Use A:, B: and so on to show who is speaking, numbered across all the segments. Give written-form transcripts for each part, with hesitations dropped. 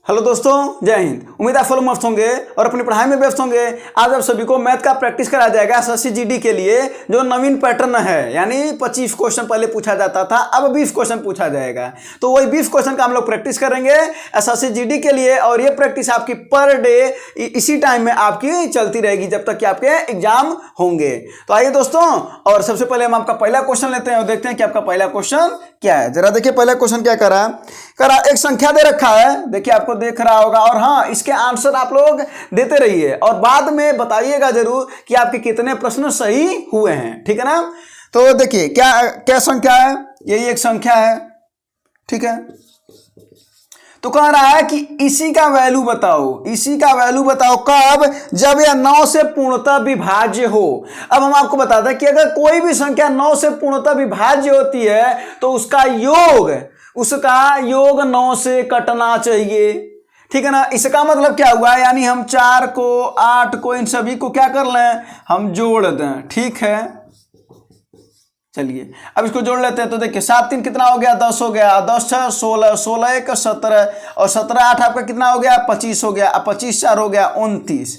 A: Hello दोस्तों, जय हिंद। उम्मीद आप फॉलो मस्त होंगे और अपनी पढ़ाई में व्यस्त होंगे। आज आप सभी को मैथ का प्रैक्टिस कराया जाएगा एसएससी जीडी के लिए, जो नवीन पैटर्न है। यानी 25 क्वेश्चन पहले पूछा जाता था, अब 20 क्वेश्चन पूछा जाएगा। तो वही 20 क्वेश्चन का हम लोग प्रैक्टिस करेंगे एसएससी जीडी के लिए। और ये प्रैक्टिस आपकी पर डे इसी टाइम में आपकी चलती रहेगी जब तक कि आपके एग्जाम होंगे। तो आइए दोस्तों, और सबसे पहले हम आपका पहला क्वेश्चन लेते हैं और देखते हैं कि आपका पहला क्वेश्चन क्या है। जरा देखिए पहला क्वेश्चन क्या करा एक संख्या दे रखा है, देखिए आपको देख रहा होगा। और हाँ, इसके आंसर आप लोग देते रहिए और बाद में बताइएगा जरूर कि आपके कितने प्रश्न सही हुए हैं, ठीक है ना। तो देखिए क्या क्या संख्या है, यही एक संख्या है, ठीक है। तो कह रहा है कि इसी का वैल्यू बताओ, इसी का वैल्यू बताओ कब, जब यह 9 से पूर्णतः विभाज्य हो। अब हम आपको बताते हैं कि अगर कोई भी संख्या 9 से पूर्णतः विभाज्य होती है तो उसका योग 9 से कटना चाहिए, ठीक है ना। इसका मतलब क्या हुआ, यानी हम 4 को 8 को इन सभी को क्या कर लें, हम जोड़ दें, ठीक है। चलिए अब इसको जोड़ लेते हैं। तो देखिए 7 3 कितना हो गया, 10 हो गया, 10 6 16, 16 1 17 और 17 8 आपका कितना हो गया, 25 हो गया। अब 25 4 हो गया 29।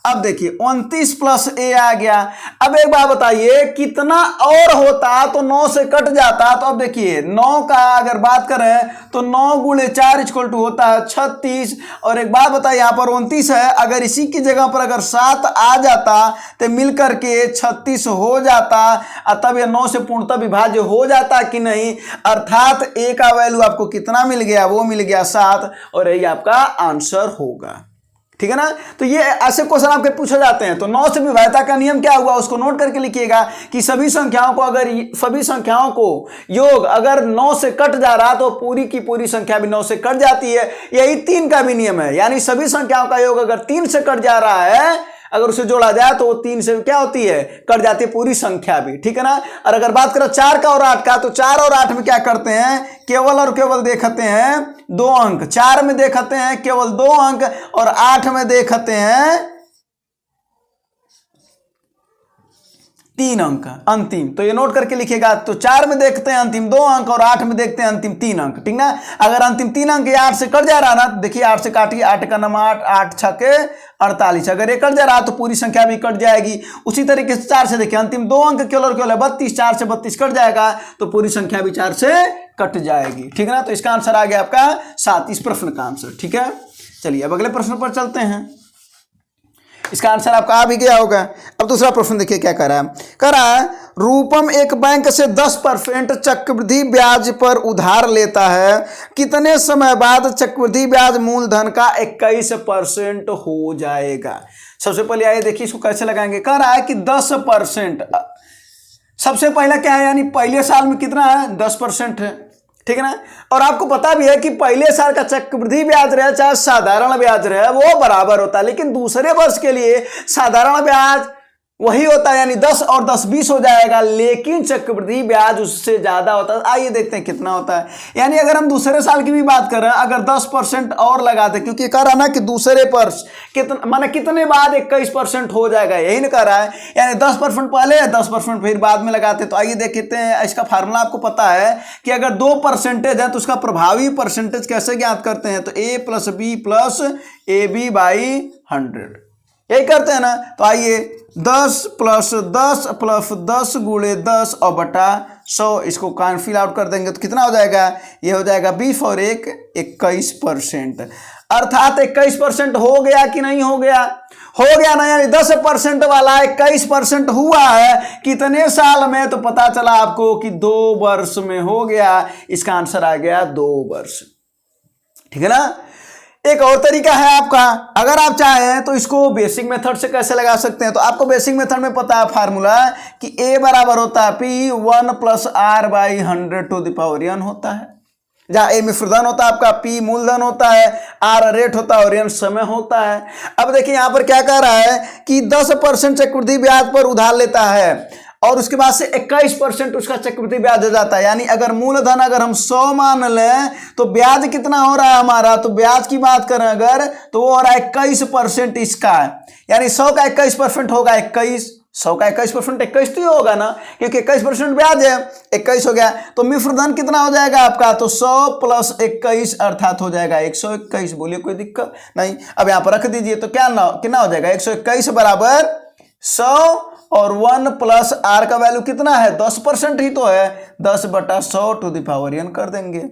A: अब देखिए 29 प्लस ए आ गया। अब एक बात बताइए, कितना और होता तो 9 से कट जाता। तो अब देखिए 9 का अगर बात करें तो 9 गुणे 4 इक्वल टू होता है 36। और एक बात बताइए, यहाँ पर 29 है, अगर इसी की जगह पर अगर 7 आ जाता तो मिलकर के 36 हो जाता, तब यह 9 से पूर्णतः विभाज्य हो जाता कि नहीं। अर्थात ए का वैल्यू आपको कितना मिल गया, वो मिल गया 7, और यही आपका आंसर होगा, ठीक है ना। तो ये ऐसे क्वेश्चन आपके पूछे जाते हैं। तो 9 से विभाज्यता का नियम क्या हुआ, उसको नोट करके लिखिएगा कि सभी संख्याओं को योग अगर 9 से कट जा रहा तो पूरी की पूरी संख्या भी 9 से कट जाती है। यही 3 का भी नियम है, यानी सभी संख्याओं का योग अगर 3 से कट जा रहा है, अगर उसे जोड़ा जाए तो वो 3 से क्या होती है, कट जाती है पूरी संख्या भी, ठीक है ना। और अगर बात करें 4 का और 8 का, तो 4 और 8 में क्या करते हैं, केवल और केवल देखते हैं 2 अंक। 4 में देखते हैं केवल 2 अंक और 8 में देखते हैं 3 अंक अंतिम। तो ये नोट करके लिखिएगा। तो 4 में देखते हैं अंतिम 2 अंक और 8 में देखते हैं अंतिम 3 अंक, ठीक ना। अगर अंतिम 3 अंक 8 से कट जा रहा ना, देखिए 8 से काटिए, 8 का नाम 8, 8 6 के 48। अगर ये कट जा रहा तो पूरी संख्या भी कट जाएगी। उसी तरीके से 4 से देखिए अंतिम 2 अंक केवल और केवल 32, 4 से 32 कट जाएगा तो पूरी संख्या भी 4 से कट जाएगी, ठीक है ना। तो इसका आंसर आ गया आपका 7, इस प्रश्न का आंसर, ठीक है। चलिए अब अगले प्रश्न पर चलते हैं। इसका आंसर आपका आ भी गया होगा। अब दूसरा प्रश्न देखिए क्या कह रहा है रूपम एक बैंक से 10% चक्रवृद्धि ब्याज पर उधार लेता है, कितने समय बाद चक्रवृद्धि ब्याज मूलधन का 21% हो जाएगा। सबसे पहले आइए देखिए इसको कैसे लगाएंगे। कह रहा है कि 10%, सबसे पहला क्या है, यानी पहले साल में कितना है, 10% है, ठीक है ना। और आपको पता भी है कि पहले साल का चक्रवृद्धि ब्याज रहे चाहे साधारण ब्याज रहे, वो बराबर होता है। लेकिन दूसरे वर्ष के लिए साधारण ब्याज वही होता है, यानी 10 और 10 20 हो जाएगा, लेकिन चक्रवृद्धि ब्याज उससे ज्यादा होता है। आइए देखते हैं कितना होता है। यानी अगर हम दूसरे साल की भी बात करें, अगर 10% और लगाते, क्योंकि कह रहा ना कि दूसरे वर्ष कितने बाद 21% हो जाएगा, यही ना कह रहा है। यानी 10% पहले 10% फिर बाद में लगाते। तो आइए देखते हैं, इसका फार्मूला आपको पता है कि अगर 2% है तो उसका प्रभावी परसेंटेज कैसे ज्ञात करते हैं। तो a + b + ab/100 यही करते हैं ना। तो आइए 10 + 10 + 10 गुणे 10 और बटा 100, इसको फिल आउट कर देंगे तो कितना हो जाएगा, ये हो जाएगा 20 और 1 21%। अर्थात 21% हो गया कि नहीं हो गया, हो गया ना। यानी 10% वाला 21% हुआ है कितने साल में, तो पता चला आपको कि 2 वर्ष में हो गया। इसका आंसर आ गया 2 वर्ष, ठीक है ना। एक और तरीका है आपका, अगर आप चाहें तो इसको बेसिक मेथड से कैसे लगा सकते हैं। तो आपको बेसिक मेथड में पता है फार्मूला कि a बराबर होता है P1 + R/100 होता है, जहां a मिश्रधन होता है आपका, P मूलधन होता है, R रेट होता है और n समय होता है। अब देखिए यहां पर क्या कह रहा है कि 10% चक्रवृद्धि ब्याज पर उधार लेता है और उसके बाद से 21% उसका चक्रवृद्धि ब्याज हो जाता है। यानी अगर मूलधन अगर हम 100 मान लें तो ब्याज कितना हो रहा है हमारा, तो ब्याज की बात करें अगर तो वो हो रहा है 21% इसका, यानी 100 का 21% होगा 21, 100 का 21%, 21 तो ही होगा ना, क्योंकि 21% ब्याज है, 21 हो गया। तो मिश्र धन कितना हो जाएगा आपका, तो 100 प्लस 21 अर्थात हो जाएगा 121। बोलिए कोई दिक्कत नहीं। अब यहाँ पर रख दीजिए तो कितना हो जाएगा, 121 बराबर 100 और 1 प्लस आर का वैल्यू कितना है, 10% ही तो है, 10/100 टू द पावर n कर देंगे।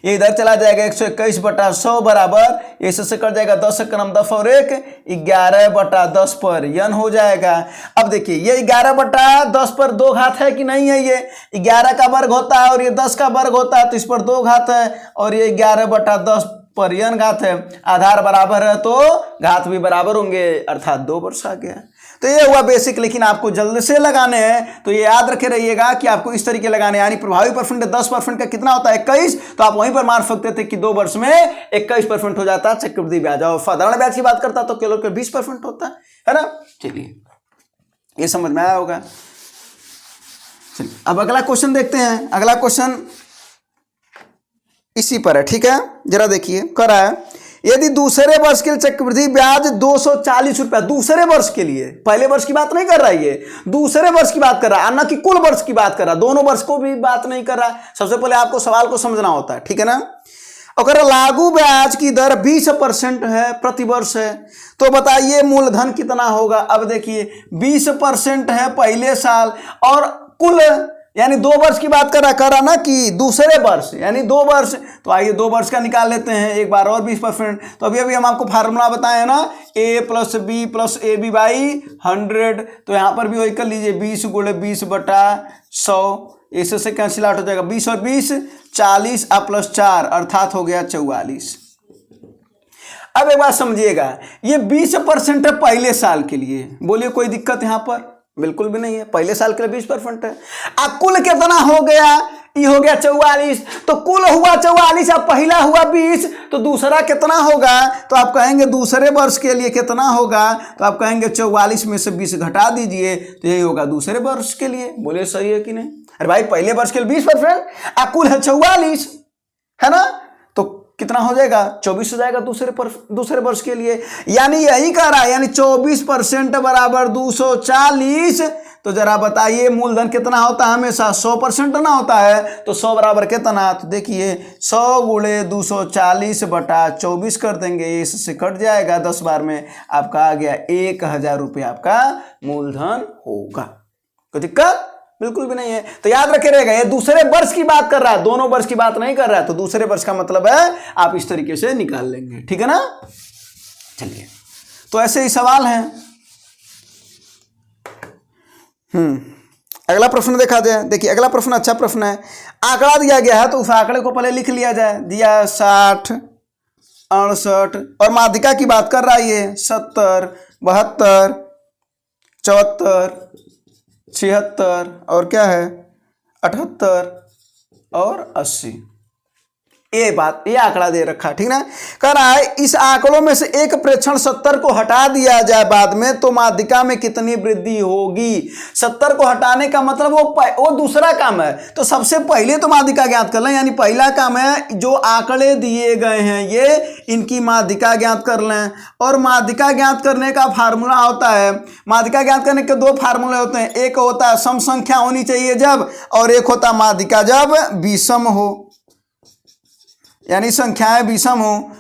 A: ये इधर चला जाएगा 121/100 बराबर, इससे कट जाएगा 10 क्रम 10 और 1 11/10 पर n हो जाएगा। अब देखिए ये 11/10 पर 2 घात है कि नहीं है, ये 11 का वर्ग होता है और ये 10 का वर्ग होता है, तो इस पर 2 घात है और ये 11/10 पर n घात है। आधार बराबर है तो घात भी बराबर होंगे, अर्थात 2 वर्ष आ गया। तो ये हुआ बेसिक, लेकिन आपको जल्द से लगाने हैं तो ये याद रखे रहिएगा कि आपको इस तरीके लगाने, यानी प्रभावी परसेंट 10% का कितना होता है 21, तो आप वहीं पर मान सकते थे कि 2 वर्ष में 21% हो जाता है चक्रवृद्धि ब्याज। और साधारण ब्याज की बात करता तो केवल 20% होता है ना। चलिए ये समझ में आया होगा। चलिए अब अगला क्वेश्चन देखते हैं। अगला क्वेश्चन इसी पर है, ठीक है, जरा देखिए करा है। यदि दूसरे वर्ष के लिए चक्रवृद्धि ब्याज 240 रुपया, दूसरे वर्ष के लिए, पहले वर्ष की बात नहीं कर रहा है, ये दूसरे वर्ष की बात कर रहा है, न कि कुल वर्ष की बात कर रहा है, दोनों वर्ष को भी बात नहीं कर रहा है। सबसे पहले आपको सवाल को समझना होता है, ठीक है ना। अगर लागू ब्याज की दर 20% है, प्रति वर्ष है, तो बताइए मूलधन कितना होगा। अब देखिए 20% है पहले साल, और कुल यानी 2 वर्ष की बात कर रहा ना कि दूसरे वर्ष, यानी 2 वर्ष, तो आइए 2 वर्ष का निकाल लेते हैं एक बार और 20%। तो अभी हम आपको फार्मूला बताए ना, a plus B plus A B by 100, तो यहाँ पर भी वही कर लीजिए 20 गुणे 20/100, इससे कैंसिल आउट हो जाएगा 20 और 20 40 प्लस 4 अर्थात हो गया 44। अब एक बात समझिएगा, ये 20% है पहले साल के लिए, बोलिए कोई दिक्कत यहाँ पर, बिल्कुल भी नहीं है, पहले साल के लिए 20% है। अब कुल कितना हो गया, ये हो गया 44, तो कुल हुआ 44, अब पहला हुआ 20, तो दूसरा कितना होगा, तो आप कहेंगे दूसरे वर्ष के लिए कितना होगा, तो आप कहेंगे 44 में से 20 घटा दीजिए, तो यही होगा दूसरे वर्ष के लिए। बोले सही है कि नहीं। अरे भाई पहले वर्ष के लिए 20%, अब कुल है 44, है ना, तो कितना हो जाएगा 24 हो जाएगा दूसरे वर्ष के लिए। यानी यही कह रहा है, यानी 24% बराबर 240। तो जरा बताइए मूलधन कितना होता है, हमेशा 100% ना होता है, तो 100 बराबर कितना, तो देखिए 100 गुणे 240/24 कर देंगे, इससे कट जाएगा 10 बार में, आपका आ गया 1000 रुपये आपका मूलधन होगा। कोई दिक्कत बिल्कुल भी नहीं है। तो याद रखे रहेगा, ये दूसरे वर्ष की बात कर रहा है, दोनों वर्ष की बात नहीं कर रहा है, तो दूसरे वर्ष का मतलब है आप इस तरीके से निकाल लेंगे, ठीक है ना। चलिए तो ऐसे ही सवाल हैं। अगला प्रश्न देखा जाए। देखिए अगला प्रश्न अच्छा प्रश्न है। आंकड़ा दिया गया है तो उस आंकड़े को पहले लिख लिया जाए। दिया 60 68 और माध्यिका की बात कर रहा है, ये 70 72 74 76 और क्या है 78 और 80। ये आंकड़ा दे रखा, ठीक ना। कह रहा है इस आंकड़ों में से एक प्रेक्षण 70 को हटा दिया जाए बाद में, तो माध्यिका में कितनी वृद्धि होगी। 70 को हटाने का मतलब वो दूसरा काम है, तो सबसे पहले तो माध्यिका ज्ञात कर लें। यानी पहला काम है जो आंकड़े दिए गए हैं ये, इनकी माध्यिका ज्ञात कर लें। और माध्यिका ज्ञात करने का फार्मूला होता है, माध्यिका ज्ञात करने के 2 फार्मूले होते हैं। एक होता है सम संख्या होनी चाहिए जब, और एक होता है माध्यिका जब विषम हो, यानी संख्याएं विषम हो।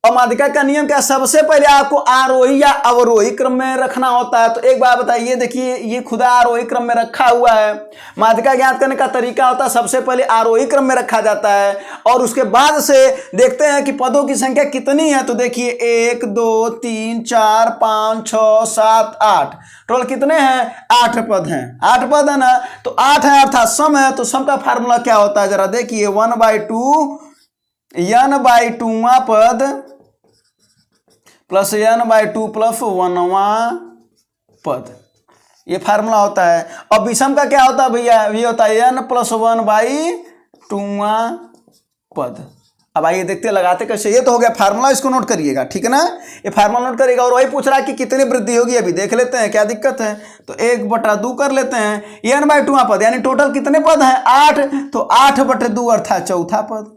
A: और माध्यिका का नियम क्या, सबसे पहले आपको आरोही या अवरोही क्रम में रखना होता है। तो एक बात बताइए, देखिए ये खुदा आरोही क्रम में रखा हुआ है। माध्यिका ज्ञात करने का तरीका होता है, सबसे पहले आरोही क्रम में रखा जाता है और उसके बाद से देखते हैं कि पदों की संख्या कितनी है। तो देखिए 1 2 3 4 5 6 7 8, टोटल कितने हैं 8 पद हैं। 8 पद है ना, तो 8 है अर्थात सम है। तो सम का फार्मूला क्या होता है, जरा देखिए 1/2 n/2वां पद प्लस n/2 प्लस 1वां पद, ये फार्मूला होता है। और विषम का क्या होता है भैया, ये होता है n + 1/2वां पद। अब आइए देखते लगाते कैसे। ये तो हो गया फार्मूला, इसको नोट करिएगा, ठीक है ना। ये फार्मूला नोट करिएगा। और वही पूछ रहा है कि कितनी वृद्धि होगी, अभी देख लेते हैं क्या दिक्कत है। तो 1/2 कर लेते हैं, n/2वां पद यानी टोटल कितने पद हैं 8, तो 8/2 अर्थात चौथा पद।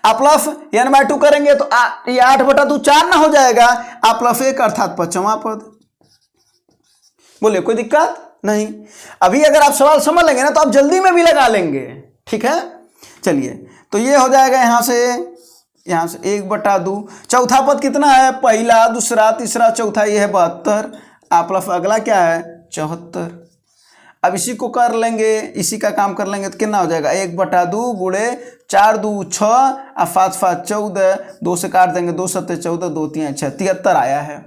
A: आप प्लस n/2 करेंगे तो ये 8/2 4 ना हो जाएगा, आप +1 अर्थात 5वां पद। बोलिए कोई दिक्कत नहीं। अभी अगर आप सवाल समझ लेंगे ना तो आप जल्दी में भी लगा लेंगे, ठीक है। चलिए तो ये हो जाएगा यहाँ से 1/2। चौथा पद कितना है, पहला दूसरा तीसरा चौथा, ये है 72। आप प्लस अगला क्या है 74। अब इसी को कर लेंगे, इसी का काम कर लेंगे तो कितना हो जाएगा 1/2 गुणे 4 2 6 और 5 5 14, 2 से काट देंगे 2 7 14, 2 3 6 73 आया है।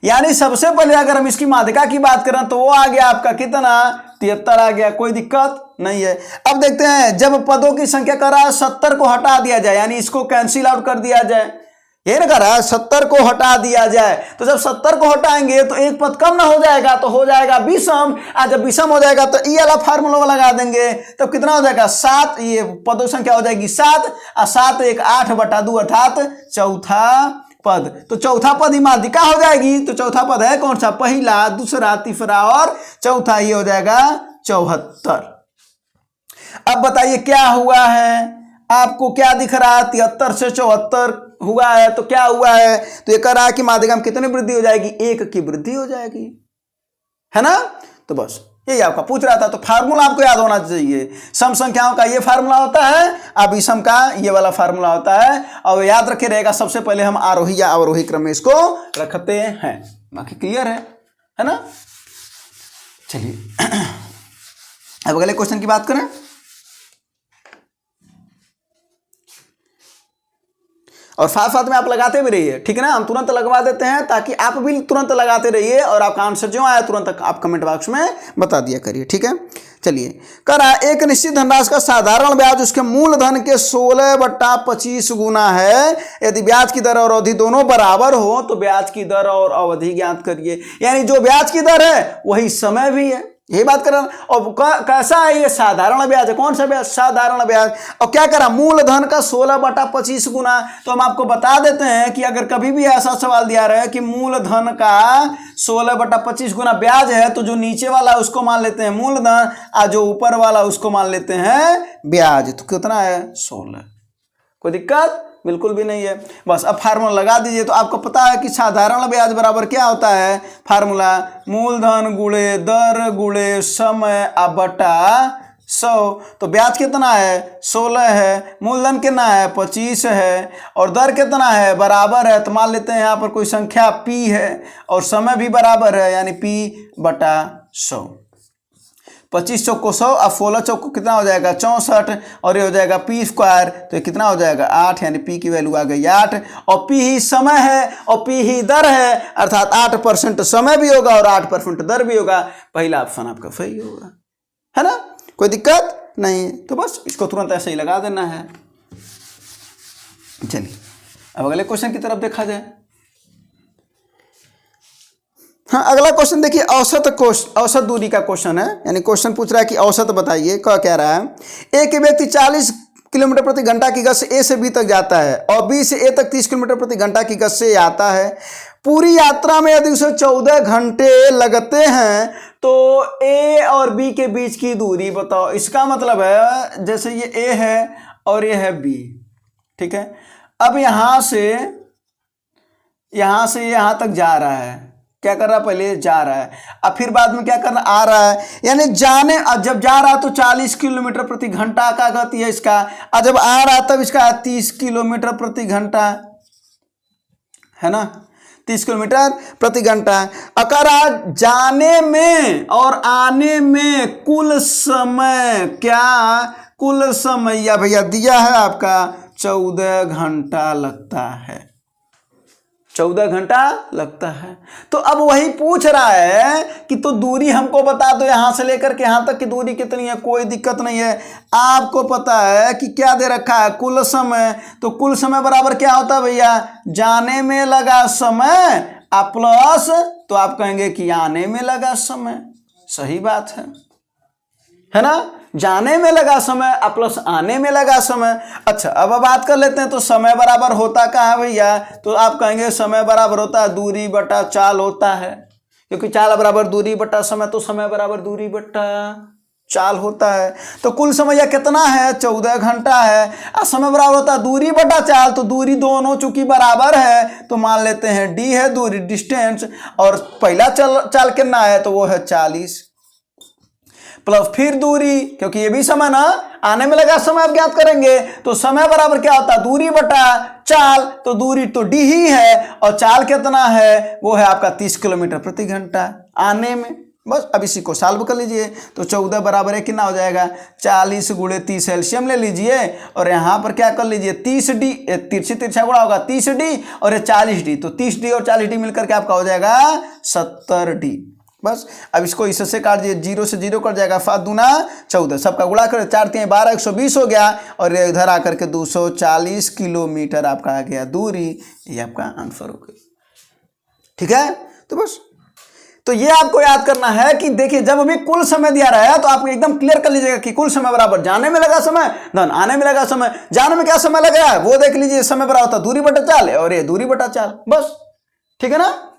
A: यानी सबसे पहले अगर हम इसकी माध्यिका की बात करें तो वो आ गया आपका कितना 73 आ गया, कोई दिक्कत नहीं है। अब देखते हैं जब पदों की संख्या कर रहा है 70 को हटा दिया जाए, यानी इसको कैंसिल आउट कर दिया जाए, ये ना कर रहा है 70 को हटा दिया जाए, तो जब 70 को हटाएंगे तो एक पद कम ना हो जाएगा, तो हो जाएगा विषम। जब विषम हो जाएगा तो ये वाला फार्मूला लगा देंगे, तब कितना हो जाएगा 7, ये पदों की संख्या हो जाएगी 7 और 7 1 8/2 अर्थात चौथा पद। तो चौथा पद ही माध्यिका हो जाएगी। तो चौथा पद है कौन सा, पहला दूसरा तीसरा और चौथा, ये हो जाएगा 74। अब बताइए क्या हुआ है, आपको क्या दिख रहा है, 73 से 74 हुआ है, तो क्या हुआ है, तो ये कह रहा है कि माध्यिका में कितनी वृद्धि हो जाएगी, 1 की वृद्धि हो जाएगी, है ना। तो बस यही आपका पूछ रहा था। तो फार्मूला आपको याद होना चाहिए, सम संख्याओं का ये फार्मूला होता है, अब विषम का ये वाला फार्मूला होता है, और याद रखे रहेगा। सबसे पहले हम आरोही या अवरोही क्रम में इसको रखते हैं। बाकी क्लियर है ना। चलिए अब अगले क्वेश्चन की बात करें। और साथ साथ में आप लगाते भी रहिए, ठीक है ना। हम तुरंत लगवा देते हैं ताकि आप भी तुरंत लगाते रहिए, और आपका आंसर जो आया तुरंत आप कमेंट बॉक्स में बता दिया करिए, ठीक है। चलिए कह रहा है एक निश्चित धनराशि का साधारण ब्याज उसके मूलधन के 16/25 गुना है। यदि ब्याज की दर और अवधि दोनों बराबर हो तो ब्याज की दर और अवधि ज्ञात करिए। यानी जो ब्याज की दर है वही समय भी है, यही बात कर रहा हूं। और कैसा है ये, साधारण ब्याज है। कौन सा ब्याज, साधारण ब्याज। और क्या करा, मूलधन का 16/25 गुना। तो हम आपको बता देते हैं कि अगर कभी भी ऐसा सवाल दिया रहा है कि मूलधन का 16/25 गुना ब्याज है, तो जो नीचे वाला उसको मान लेते हैं मूलधन, और जो ऊपर वाला उसको मान लेते हैं ब्याज। तो कितना है 16। कोई दिक्कत बिल्कुल भी नहीं है। बस अब फार्मूला लगा दीजिए। तो आपको पता है कि साधारण ब्याज बराबर क्या होता है, फार्मूला मूलधन गुणे दर गुणे समय बटा 100। तो ब्याज कितना है 16 है, मूलधन कितना है 25 है, और दर कितना है बराबर है, तो मान लेते हैं यहाँ पर कोई संख्या p है, और समय भी बराबर है यानी p/100। 25 चौक को 100 और 16 चौक को कितना हो जाएगा 64, और ये हो जाएगा p²। तो ये कितना हो जाएगा 8, यानी p की वैल्यू आ गई 8। और p ही समय है और p ही दर है, अर्थात 8% समय भी होगा और 8% दर भी होगा। पहला ऑप्शन आपका सही होगा, है ना। कोई दिक्कत नहीं। तो बस इसको तुरंत ऐसे ही लगा देना है। चलिए अब अगले क्वेश्चन की तरफ देखा जाए। हाँ अगला क्वेश्चन देखिए, औसत दूरी का क्वेश्चन है। यानी क्वेश्चन पूछ रहा है कि औसत बताइए। क्या कह रहा है, एक व्यक्ति 40 किलोमीटर प्रति घंटा की गति से ए से बी तक जाता है और बी से ए तक 30 किलोमीटर प्रति घंटा की गति से आता है। पूरी यात्रा में यदि उसे 14 घंटे लगते हैं तो ए और बी के बीच की दूरी बताओ। इसका मतलब है जैसे ये ए है और ये है बी, ठीक है। अब यहाँ से यहाँ तक जा रहा है, क्या कर रहा है, पहले जा रहा है, अब फिर बाद में क्या करना, आ रहा है। यानी जाने, अब जब जा रहा है तो 40 किलोमीटर प्रति घंटा का गति है इसका, और जब आ रहा तब इसका 30 किलोमीटर प्रति घंटा, है ना, 30 किलोमीटर प्रति घंटा। अगर जाने में और आने में कुल समय, क्या कुल समय या भैया दिया है आपका 14 घंटा लगता है, 14 घंटा लगता है। तो अब वही पूछ रहा है कि तो दूरी हमको बता दो, यहां से लेकर के यहां तक की दूरी कितनी है। कोई दिक्कत नहीं है, आपको पता है कि क्या दे रखा है, कुल समय। तो कुल समय बराबर क्या होता है भैया, जाने में लगा समय प्लस, तो आप कहेंगे कि आने में लगा समय। सही बात है ना, जाने में लगा समय प्लस आने में लगा समय। अच्छा अब बात कर लेते हैं, तो समय बराबर होता कहाँ है भैया, तो आप कहेंगे समय बराबर होता है दूरी बटा चाल होता है, क्योंकि चाल बराबर दूरी बटा समय, तो समय बराबर दूरी बटा चाल होता है। तो कुल समय यह कितना है, 14 घंटा है। और समय बराबर होता है दूरी बटा चाल, तो दूरी दोनों चूंकि बराबर है तो मान लेते हैं डी है दूरी, डिस्टेंस, और पहला चाल कितना है तो वो है 40 प्लस फिर दूरी, क्योंकि ये भी समय ना, आने में लगा समय आप ज्ञात करेंगे, तो समय बराबर क्या होता है दूरी बटा चाल, तो दूरी तो डी ही है और चाल कितना है वो है आपका 30 किलोमीटर प्रति घंटा आने में। बस अब इसी को सॉल्व कर लीजिए। तो 14 बराबर है कितना हो जाएगा 40 गुणे 30 एलसीएम ले लीजिए और यहाँ पर क्या कर लीजिए 30D, तिरछी तिरछा गुणा होगा 30D और ये 40D, तो 30D और 40D मिलकर के आपका हो जाएगा 70D। बस अब इसको इससे काट दिए, 0 से 0 कट जाएगा, 5 दूना 14, सबका गुणा कर 4 3 12 120 हो गया और इधर आकर के 240 किलोमीटर आपका आ गया दूरी। ये आपका आंसर हो गया। ठीक है, तो बस तो ये आपको याद करना है कि देखिए जब भी कुल समय दिया रहा है तो आप एकदम क्लियर कर लीजिएगा कि कुल समय बराबर जाने में लगा समय धन आने में लगा समय। जाने में क्या समय लगा है वो देख लीजिए, समय बराबर होता दूरी बटा चाल और ये दूरी बटा चाल। बस ठीक है ना।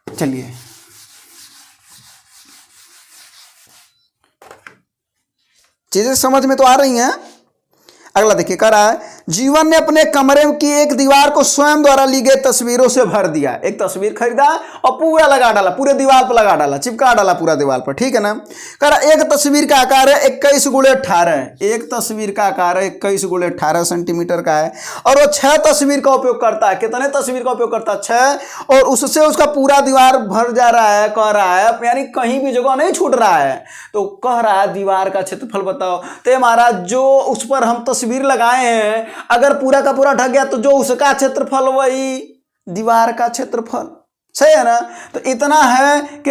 A: चलिए चीजें समझ में तो आ रही हैं। अगला देखिए कह रहा है जीवन ने अपने कमरे की एक दीवार को स्वयं द्वारा ली गई तस्वीरों से भर दिया। एक तस्वीर खरीदा और पूरा लगा डाला, पूरे दीवार पर लगा डाला, चिपका डाला पूरा दीवार पर। ठीक है ना। कह रहा एक तस्वीर का आकार है 21 गुणे 18, एक तस्वीर का आकार है 21 गुणे 18 सेंटीमीटर का है और वो 6 तस्वीर का उपयोग करता है। कितने तस्वीर का उपयोग करता है 6, और उससे उसका पूरा दीवार भर जा रहा है। कह रहा है यानी कहीं भी जगह नहीं छूट रहा है। तो कह रहा है दीवार का क्षेत्रफल बताओ। तो महाराज जो उस पर हम तस्वीर लगाए हैं अगर पूरा का पूरा ढक गया तो जो उसका क्षेत्रफल वही दीवार का क्षेत्रफल। सही है ना। तो इतना है कि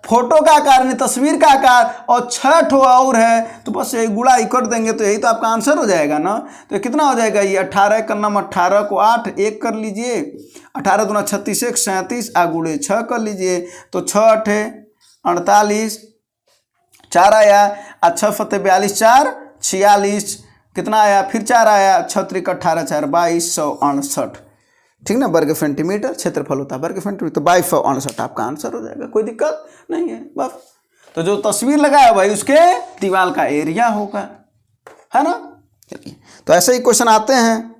A: फोटो का आकार नहीं तस्वीर का आकार और 6 ठो और है, तो बस यही गुणा ही कर देंगे तो यही तो आपका आंसर हो जाएगा ना। तो कितना हो जाएगा ये 18 का नाम 18 को 8 1 कर लीजिए, 18 दूना 36 1 37 आ गुणे 6 कर लीजिए, तो 6 8 48 4 आया, 6 फते 42 4 46 कितना आया, फिर 4 आया, 6 त्रिक 18 4 2268। ठीक ना, वर्ग सेंटीमीटर क्षेत्रफल होता है वर्ग सेंटीमीटर, तो 2268 आपका आंसर हो जाएगा। कोई दिक्कत नहीं है। बस तो जो तस्वीर लगाया भाई उसके दीवार का एरिया होगा, है ना। चलिए तो ऐसे ही क्वेश्चन आते हैं।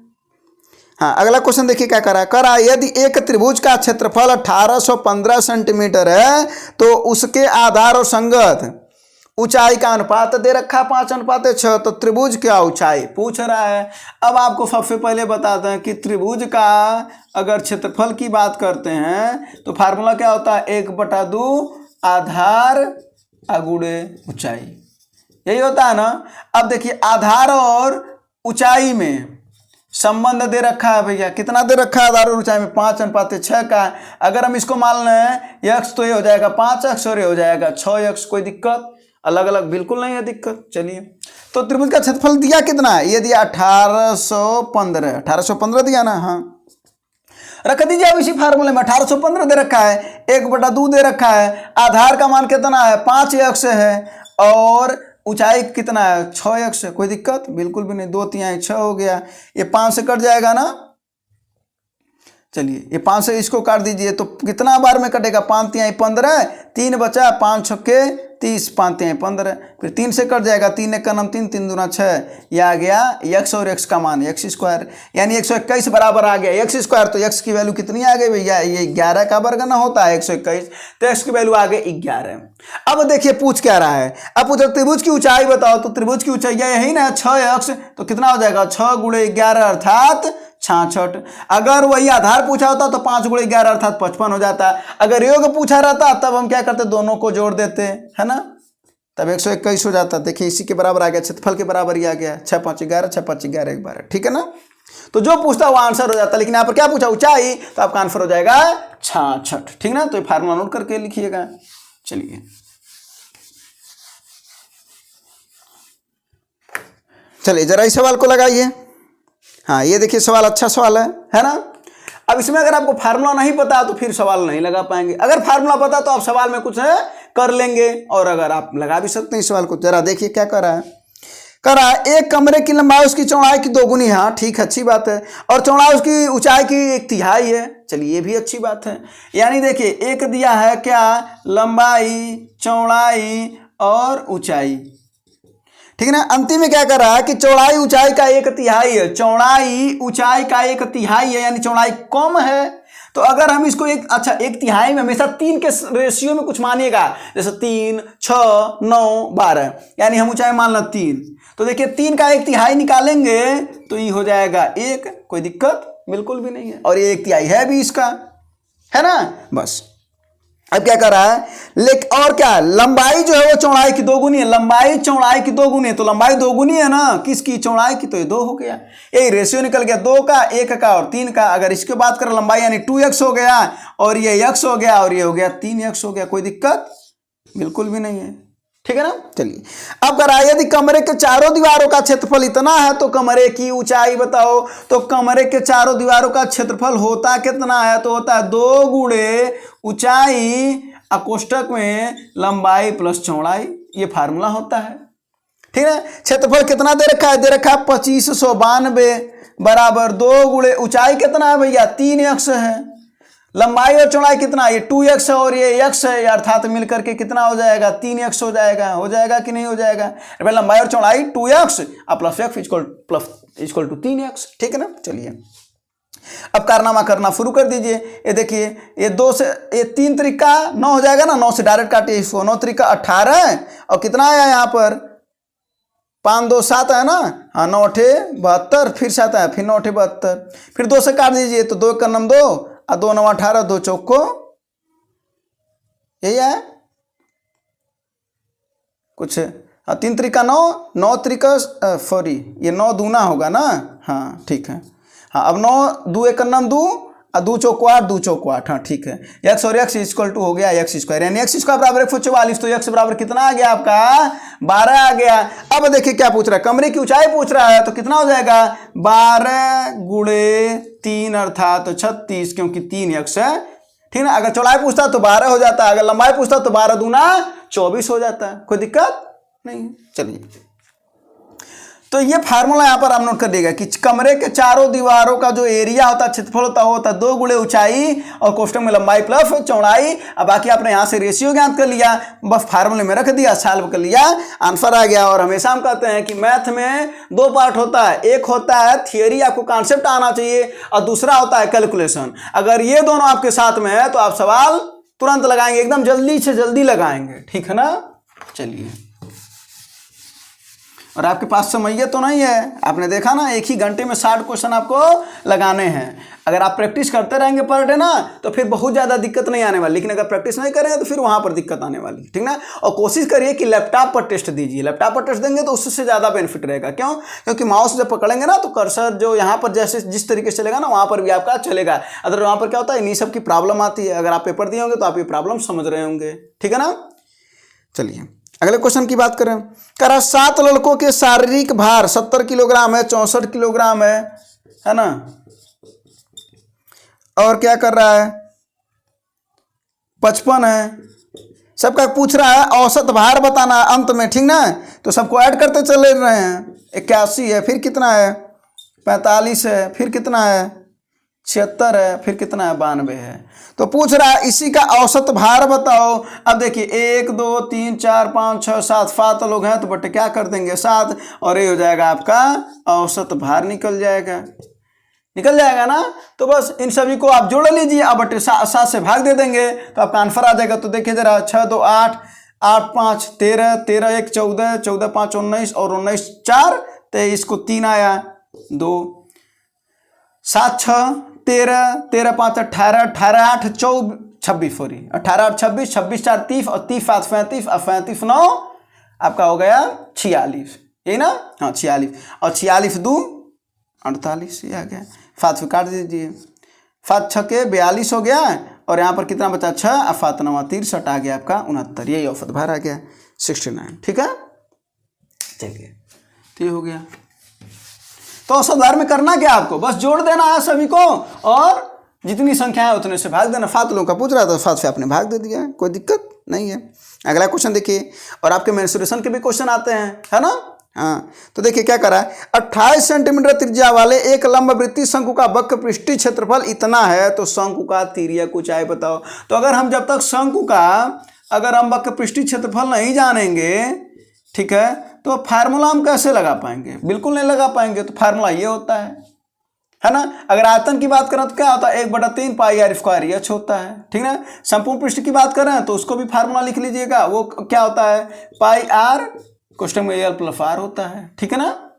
A: हाँ अगला क्वेश्चन देखिए क्या करा यदि एक त्रिभुज का क्षेत्रफल 1815 सेंटीमीटर है तो उसके आधार और संगत ऊंचाई का अनुपात दे रखा 5:6, तो त्रिभुज क्या ऊंचाई पूछ रहा है। अब आपको सबसे पहले बताते हैं कि त्रिभुज का अगर क्षेत्रफल की बात करते हैं तो फार्मूला क्या होता है 1/2 आधार गुणे ऊंचाई, यही होता है ना। अब देखिए आधार और ऊंचाई में संबंध दे रखा है भैया, कितना दे रखा है आधार और ऊंचाई में 5:6 का। अगर हम इसको मान लें x तो ये हो जाएगा 5x और ये हो जाएगा 6x। कोई दिक्कत अलग अलग बिल्कुल नहीं है दिक्कत। चलिए तो त्रिभुज का क्षेत्रफल दिया कितना है, ये दिया 1815 दिया ना। हाँ रख दीजिए अब इसी फार्मूले में 1815 दे रखा है, 1/2 दे रखा है, आधार का मान कितना है 5x है और ऊंचाई कितना है 6x है। कोई दिक्कत बिल्कुल भी नहीं, 2 3 6 हो गया, ये 5 से कट जाएगा ना। चलिए ये 5 से इसको काट दीजिए तो कितना बार में कटेगा 5 3 15, 3 बचा, 5 छक्के 30, 5 3 15, फिर 3 से कट जाएगा, 3 1 का नाम 3 3 दूना 6, ये आ गया x और x का मान x स्क्वायर, यानी 121 बराबर आ गया x स्क्वायर। तो x की वैल्यू कितनी आ गई भैया, ये 11 का वर्ग ना होता है 121, तो x की वैल्यू आ गई 11। अब देखिए पूछ क्या रहा है, अब पूछो त्रिभुज की ऊंचाई बताओ, तो त्रिभुज की ऊंचाई यही ना 6x, तो कितना हो जाएगा 6 गुणे 11 अर्थात 66। अगर वही आधार पूछा होता तो 5 गुणे 11 अर्थात 55 हो जाता। अगर योग पूछा रहता तब हम क्या करते दोनों को जोड़ देते, है ना, तब 121 हो जाता। देखिए इसी के बराबर आ गया, क्षेत्रफल के बराबर ही आ गया, 6 5 11 6 5 11 12। ठीक है ना। तो जो पूछता वो आंसर हो जाता, लेकिन यहाँ पर क्या पूछा ऊंचाई, तो आपका आंसर हो जाएगा 66। ठीक ना, तो ये फार्मूला नोट करके लिखिएगा। चलिए चलिए जरा इस सवाल को लगाइए। हाँ ये देखिए सवाल अच्छा सवाल है ना। अब इसमें अगर आपको फार्मूला नहीं पता तो फिर सवाल नहीं लगा पाएंगे, अगर फार्मूला पता तो आप सवाल में कुछ है कर लेंगे, और अगर आप लगा भी सकते हैं सवाल को। जरा देखिए क्या कर रहा है, एक कमरे की लंबाई उसकी चौड़ाई की 2 गुनी। हाँ ठीक है, अच्छी बात है, और चौड़ाई उसकी ऊंचाई की 1/3 है। चलिए ये भी अच्छी बात है। यानी देखिए एक दिया है क्या लंबाई चौड़ाई और ऊंचाई, ठीक है ना। अंतिम में क्या कर रहा है कि चौड़ाई ऊंचाई का 1/3 है, चौड़ाई ऊंचाई का 1/3 है, यानी चौड़ाई कम है। तो अगर हम इसको 1/3 में हमेशा 3 के रेशियो में कुछ मानिएगा, जैसे 3, 6, 9, 12, यानी हम ऊंचाई मान लो 3, तो देखिए 3 का 1/3 निकालेंगे तो ये हो जाएगा 1, कोई दिक्कत बिल्कुल भी नहीं है, और ये 1/3 है भी इसका, है ना। बस अब क्या कर रहा है, लेकिन और क्या, लंबाई जो है वो चौड़ाई की 2 गुनी है, लंबाई चौड़ाई की 2 गुनी है, तो लंबाई 2 गुनी है ना किसकी, चौड़ाई की, तो ये 2 हो गया, यही रेशियो निकल गया 2 का, 1 का और 3 का। अगर इसके बात करें लंबाई यानी 2x हो गया, और ये x हो गया, और ये हो गया 3x हो गया, कोई दिक्कत बिल्कुल भी नहीं है, ठीक है ना। चलिए अब करा, यदि कमरे के चारों दीवारों का क्षेत्रफल इतना है तो कमरे की ऊंचाई बताओ। तो कमरे के चारों दीवारों का क्षेत्रफल होता कितना है, तो होता है 2 गुणे ऊंचाई कोष्ठक में लंबाई प्लस चौड़ाई, ये फार्मूला होता है, ठीक है। क्षेत्रफल कितना दे रखा है, दे रखा है 2592 बराबर 2 गुणे ऊंचाई कितना है भैया, 3x है, लंबाई और चौड़ाई कितना, ये 2x है और ये x है, अर्थात मिलकर के कितना हो जाएगा, 3x हो जाएगा कि नहीं हो जाएगा। भाई लंबाई और चौड़ाई 2x plus x equal to 3x, ठीक है ना। चलिए अब कारनामा करना शुरू कर दीजिए। ये देखिए, ये 2 से ये 3 त्रिका 9 हो जाएगा ना, 9 से डायरेक्ट काटिए इसको, 9 त्रिका 18, और कितना आया यहाँ पर 5 2 7 है ना, हाँ 9 8 72, फिर 7 है, फिर 9 8 72, फिर 2 से काट दीजिए, तो 2 का 2 और 2 9 18, 2 चौको, यही है कुछ, 3 त्रिका 9, 9 त्रिका सॉरी ये 9 दूना होगा ना, हाँ ठीक है, हाँ अब 9 2 1 2 और 2 चौको 8, 2 चौको 8, हाँ ठीक है। x और x इक्वल टू हो गया x स्क्वायर, यानी x स्क्वायर बराबर 144, तो x बराबर कितना आ गया आपका 12 आ गया। अब देखिए क्या पूछ रहा है, कमरे की ऊंचाई पूछ रहा है, तो कितना हो जाएगा 12 गुणे 3 अर्थात 36, क्योंकि 3x है, ठीक है। अगर चौड़ाई पूछता तो 12 हो जाता, अगर लंबाई पूछता तो 12 दूना 24 हो जाता, कोई दिक्कत नहीं। चलिए तो ये फार्मूला यहाँ पर आप नोट कर देगा कि कमरे के चारों दीवारों का जो एरिया होता है, क्षेत्रफल होता है 2 गुणे ऊंचाई और कोष्ठक में लंबाई प्लस चौड़ाई। अब बाकी आपने यहाँ से रेशियो ज्ञात कर लिया, बस फार्मूले में रख दिया, सॉल्व कर लिया, आंसर आ गया। और हमेशा हम कहते हैं कि मैथ में 2 पार्ट होता है, एक होता है थियोरी, आपको कॉन्सेप्ट आना चाहिए, और दूसरा होता है कैलकुलेशन। अगर ये दोनों आपके साथ में है तो आप सवाल तुरंत लगाएंगे, एकदम जल्दी से जल्दी लगाएंगे, ठीक है ना। चलिए, और आपके पास समय तो नहीं है, आपने देखा ना एक ही घंटे में 60 क्वेश्चन आपको लगाने हैं। अगर आप प्रैक्टिस करते रहेंगे पर डे ना तो फिर बहुत ज़्यादा दिक्कत नहीं आने वाली, लेकिन अगर प्रैक्टिस नहीं करेंगे तो फिर वहाँ पर दिक्कत आने वाली, ठीक ना। और कोशिश करिए कि लैपटॉप पर टेस्ट दीजिए, लैपटॉप पर टेस्ट देंगे तो उससे ज़्यादा बेनिफिट रहेगा। क्यों, क्योंकि माउस जब पकड़ेंगे ना तो कर्सर जो यहाँ पर जैसे जिस तरीके से चलेगा ना वहाँ पर भी आपका चलेगा। अगर वहाँ पर क्या होता है, इन्हीं सब की प्रॉब्लम आती है। अगर आप पेपर दिए होंगे तो आप ये प्रॉब्लम समझ रहे होंगे, ठीक है ना। चलिए अगले क्वेश्चन की बात करें, कह रहा 7 लड़कों के शारीरिक भार 70 किलोग्राम है, 64 किलोग्राम है ना। और क्या कर रहा है 55 है, सबका पूछ रहा है औसत भार बताना अंत में, ठीक ना। तो सबको ऐड करते चले रहे हैं, 81 है, फिर कितना है 45 है, फिर कितना है 76 है, फिर कितना है 92 है। तो पूछ रहा है इसी का औसत भार बताओ। अब देखिए 1 2 3 4 5 6 7 लोग हैं, तो बटे क्या कर देंगे 7, और ये हो जाएगा आपका औसत भार निकल जाएगा ना। तो बस इन सभी को आप जोड़ लीजिए, अब बटे 7 से भाग दे देंगे तो आपका आंसर आ जाएगा। तो देखिए जरा 6 2 8 8 5 13 13 1 14 14 5 19 और 19 4 23 को 3 आया 2 7 6 13 13 5 18 18 8 26 सॉरी 18 8 26 26 4 30 और 30 7 35 और 35 9 आपका हो गया 46, यही ना, हाँ 46, और 46 2 48, ये आ गया। 5 काट दीजिए, 5 6 के 42 हो गया, और यहाँ पर कितना बचा 6 और 7 9 63 आ गया आपका 69, यही औसत भार आ गया 69, ठीक है। चलिए तो ये हो गया। तो औसत भार में करना क्या आपको, बस जोड़ देना है सभी को, और जितनी संख्या है उतने से भाग देना। 7 लोगों का पूछ रहा था, 7 से आपने भाग दे दिया, कोई दिक्कत नहीं है। अगला क्वेश्चन देखिए, और आपके मेंसुरेशन के भी क्वेश्चन आते हैं, है ना। हाँ तो देखिए क्या करा है, 28 सेंटीमीटर त्रिज्या वाले एक लंबवृत्तीय शंकु का वक्र पृष्ठीय क्षेत्रफल इतना है, तो शंकु का तिर्यक ऊंचाई बताओ। तो अगर हम जब तक शंकु का अगर हम वक्र पृष्ठीय क्षेत्रफल नहीं जानेंगे, ठीक है, तो फार्मूला हम कैसे लगा पाएंगे? बिल्कुल नहीं लगा पाएंगे। तो फार्मूला ये होता है ना। अगर आयतन की बात करें तो क्या होता है, 1/3 पाई आर स्क्वायर एच होता है, ठीक ना। संपूर्ण पृष्ठ की बात करें तो उसको भी फार्मूला लिख लीजिएगा, वो क्या होता है, पाई आर कोष्टक में एल प्लस आर होता है, ठीक है ना,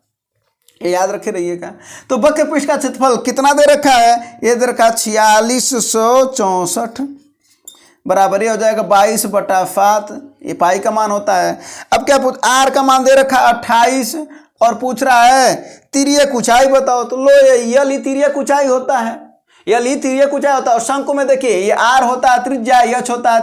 A: ये याद रखे रहिएगा। तो वक्र पृष्ठ का क्षेत्रफल कितना दे रखा है, ये दे रखा है 4664 बराबर ये हो जाएगा 22/7, ये पाई का मान होता है। अब क्या पूछ, आर का मान दे रखा है 28 और पूछ रहा है तिर्यक ऊंचाई बताओ। तो लो ये यल ही तिर्यक ऊंचाई होता है, यल ही तिर्यक ऊंचाई होता है। और शंकु में देखिए ये आर होता है त्रिज्या, यच होता है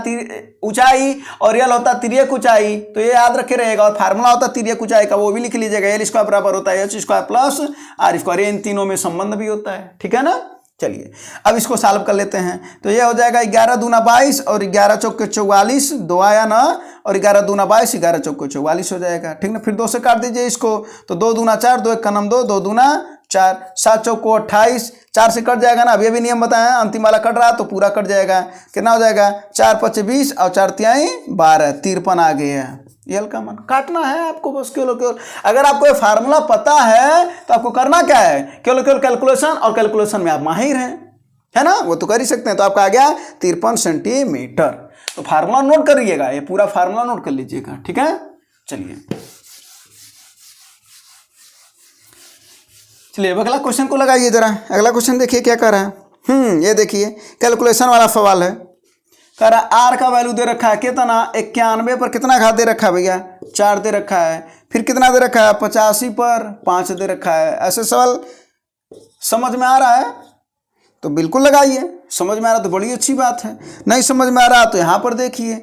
A: ऊंचाई और यल होता है तिर्यक ऊंचाई, तो ये याद रखे रहेगा। और फार्मूला होता है तिर्यक ऊंचाई का, वो भी लिख लीजिएगा, एल स्क्वायर बराबर होता है H square plus R square, इन तीनों में संबंध भी होता है, ठीक है ना। चलिए अब इसको सॉल्व कर लेते हैं। तो ये हो जाएगा 11 दूना 22 और 11 चौके 44, 2 आया ना, और 11 दूना 22, 11 चौके 44 हो जाएगा, ठीक ना। फिर 2 से काट दीजिए इसको, तो 2 दूना 4, 2 1 का नाम 2, 2 दूना 4, 7 चौको 28, 4 से कट जाएगा ना। अब ये भी नियम बताया, अंतिम वाला कट रहा तो पूरा कट जाएगा। कितना हो जाएगा, 4 5 20 और 4 तिहाई 12, 53 आ गया। यल का मान काटना है आपको बस, केवल अगर आपको ये फार्मूला पता है तो आपको करना क्या है, केवल कैलकुलेशन, और कैलकुलेशन में आप माहिर हैं, है ना, वो तो कर ही सकते हैं। तो आपका आ गया 53 सेंटीमीटर। तो फार्मूला नोट करिएगा, ये पूरा फार्मूला नोट कर लीजिएगा, ठीक है। चलिए अब अगला क्वेश्चन को लगाइए जरा। अगला क्वेश्चन देखिए क्या कर रहा है। ये देखिए कैलकुलेशन वाला सवाल है। कह रहा आर का वैल्यू दे रखा है कितना, 91 पर कितना घात दे रखा है भैया, 4 दे रखा है। फिर कितना दे रखा है, 85 पर 5 दे रखा है। ऐसे सवाल समझ में आ रहा है तो बिल्कुल लगाइए, समझ में आ रहा तो बड़ी अच्छी बात है, नहीं समझ में आ रहा तो यहाँ पर देखिए।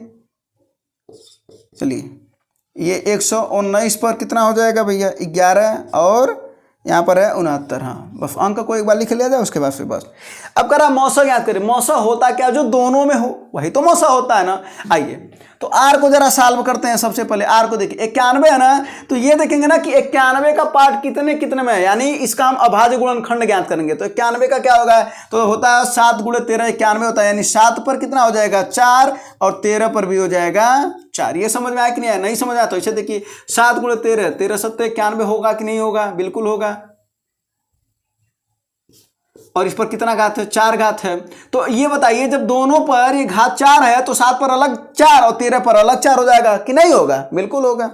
A: चलिए ये 119 पर कितना हो जाएगा भैया, 11 और यहाँ पर है 69। हाँ बस अंक को एक बार लिख लिया जाए, उसके बाद फिर बस। अब करा मौसा याद करें, मौसा होता क्या, जो दोनों में हो वही तो मौसा होता है ना। आइए तो आर को जरा सॉल्व करते हैं। सबसे पहले आर को देखिए, 91 है ना, तो ये देखेंगे ना कि 91 का पार्ट कितने कितने में है, यानी इसका हम अभाज्य गुणनखंड ज्ञात करेंगे। तो 91 का क्या होगा, तो होता है 7 × 13 91 होता है, यानी 7 पर कितना हो जाएगा 4 और 13 पर भी हो जाएगा 4। ये समझ में आया कि नहीं आया, नहीं समझ आया तो इसे देखिए 7 × 13, 13 7 91 होगा कि नहीं होगा, बिल्कुल होगा। और इस पर कितना घात है, 4 घात है। तो ये बताइए जब दोनों पर ये घात 4 है तो 7 पर अलग 4 और 13 पर अलग 4 हो जाएगा कि नहीं होगा, बिल्कुल होगा।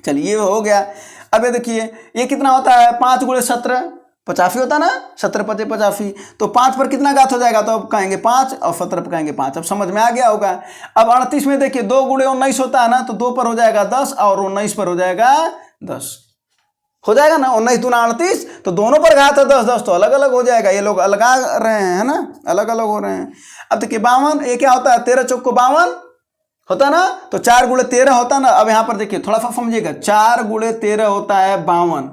A: चलिए ये हो गया। अब ये देखिए ये कितना होता है, 5 × 17 85 होता है ना, 17 × 5 85। तो 5 पर कितना घात हो जाएगा, तो अब कहेंगे 5 और 17 पर कहेंगे 5। अब समझ में आ गया होगा। अब 38 में देखिए 2 × 19 होता है ना, तो 2 पर हो जाएगा 10 और 19 पर हो जाएगा 10, हो जाएगा ना। 19 दूना 38, तो दोनों पर घात है 10 10, तो अलग अलग हो जाएगा। ये लोग अलग आ रहे हैं, है ना, अलग अलग हो रहे हैं। अब देखिए 52, ये क्या होता है, 13 चौको 52 होता ना, तो 4 × 13 होता ना। अब यहाँ पर देखिए थोड़ा सा समझिएगा, 4 × 13 होता है 52,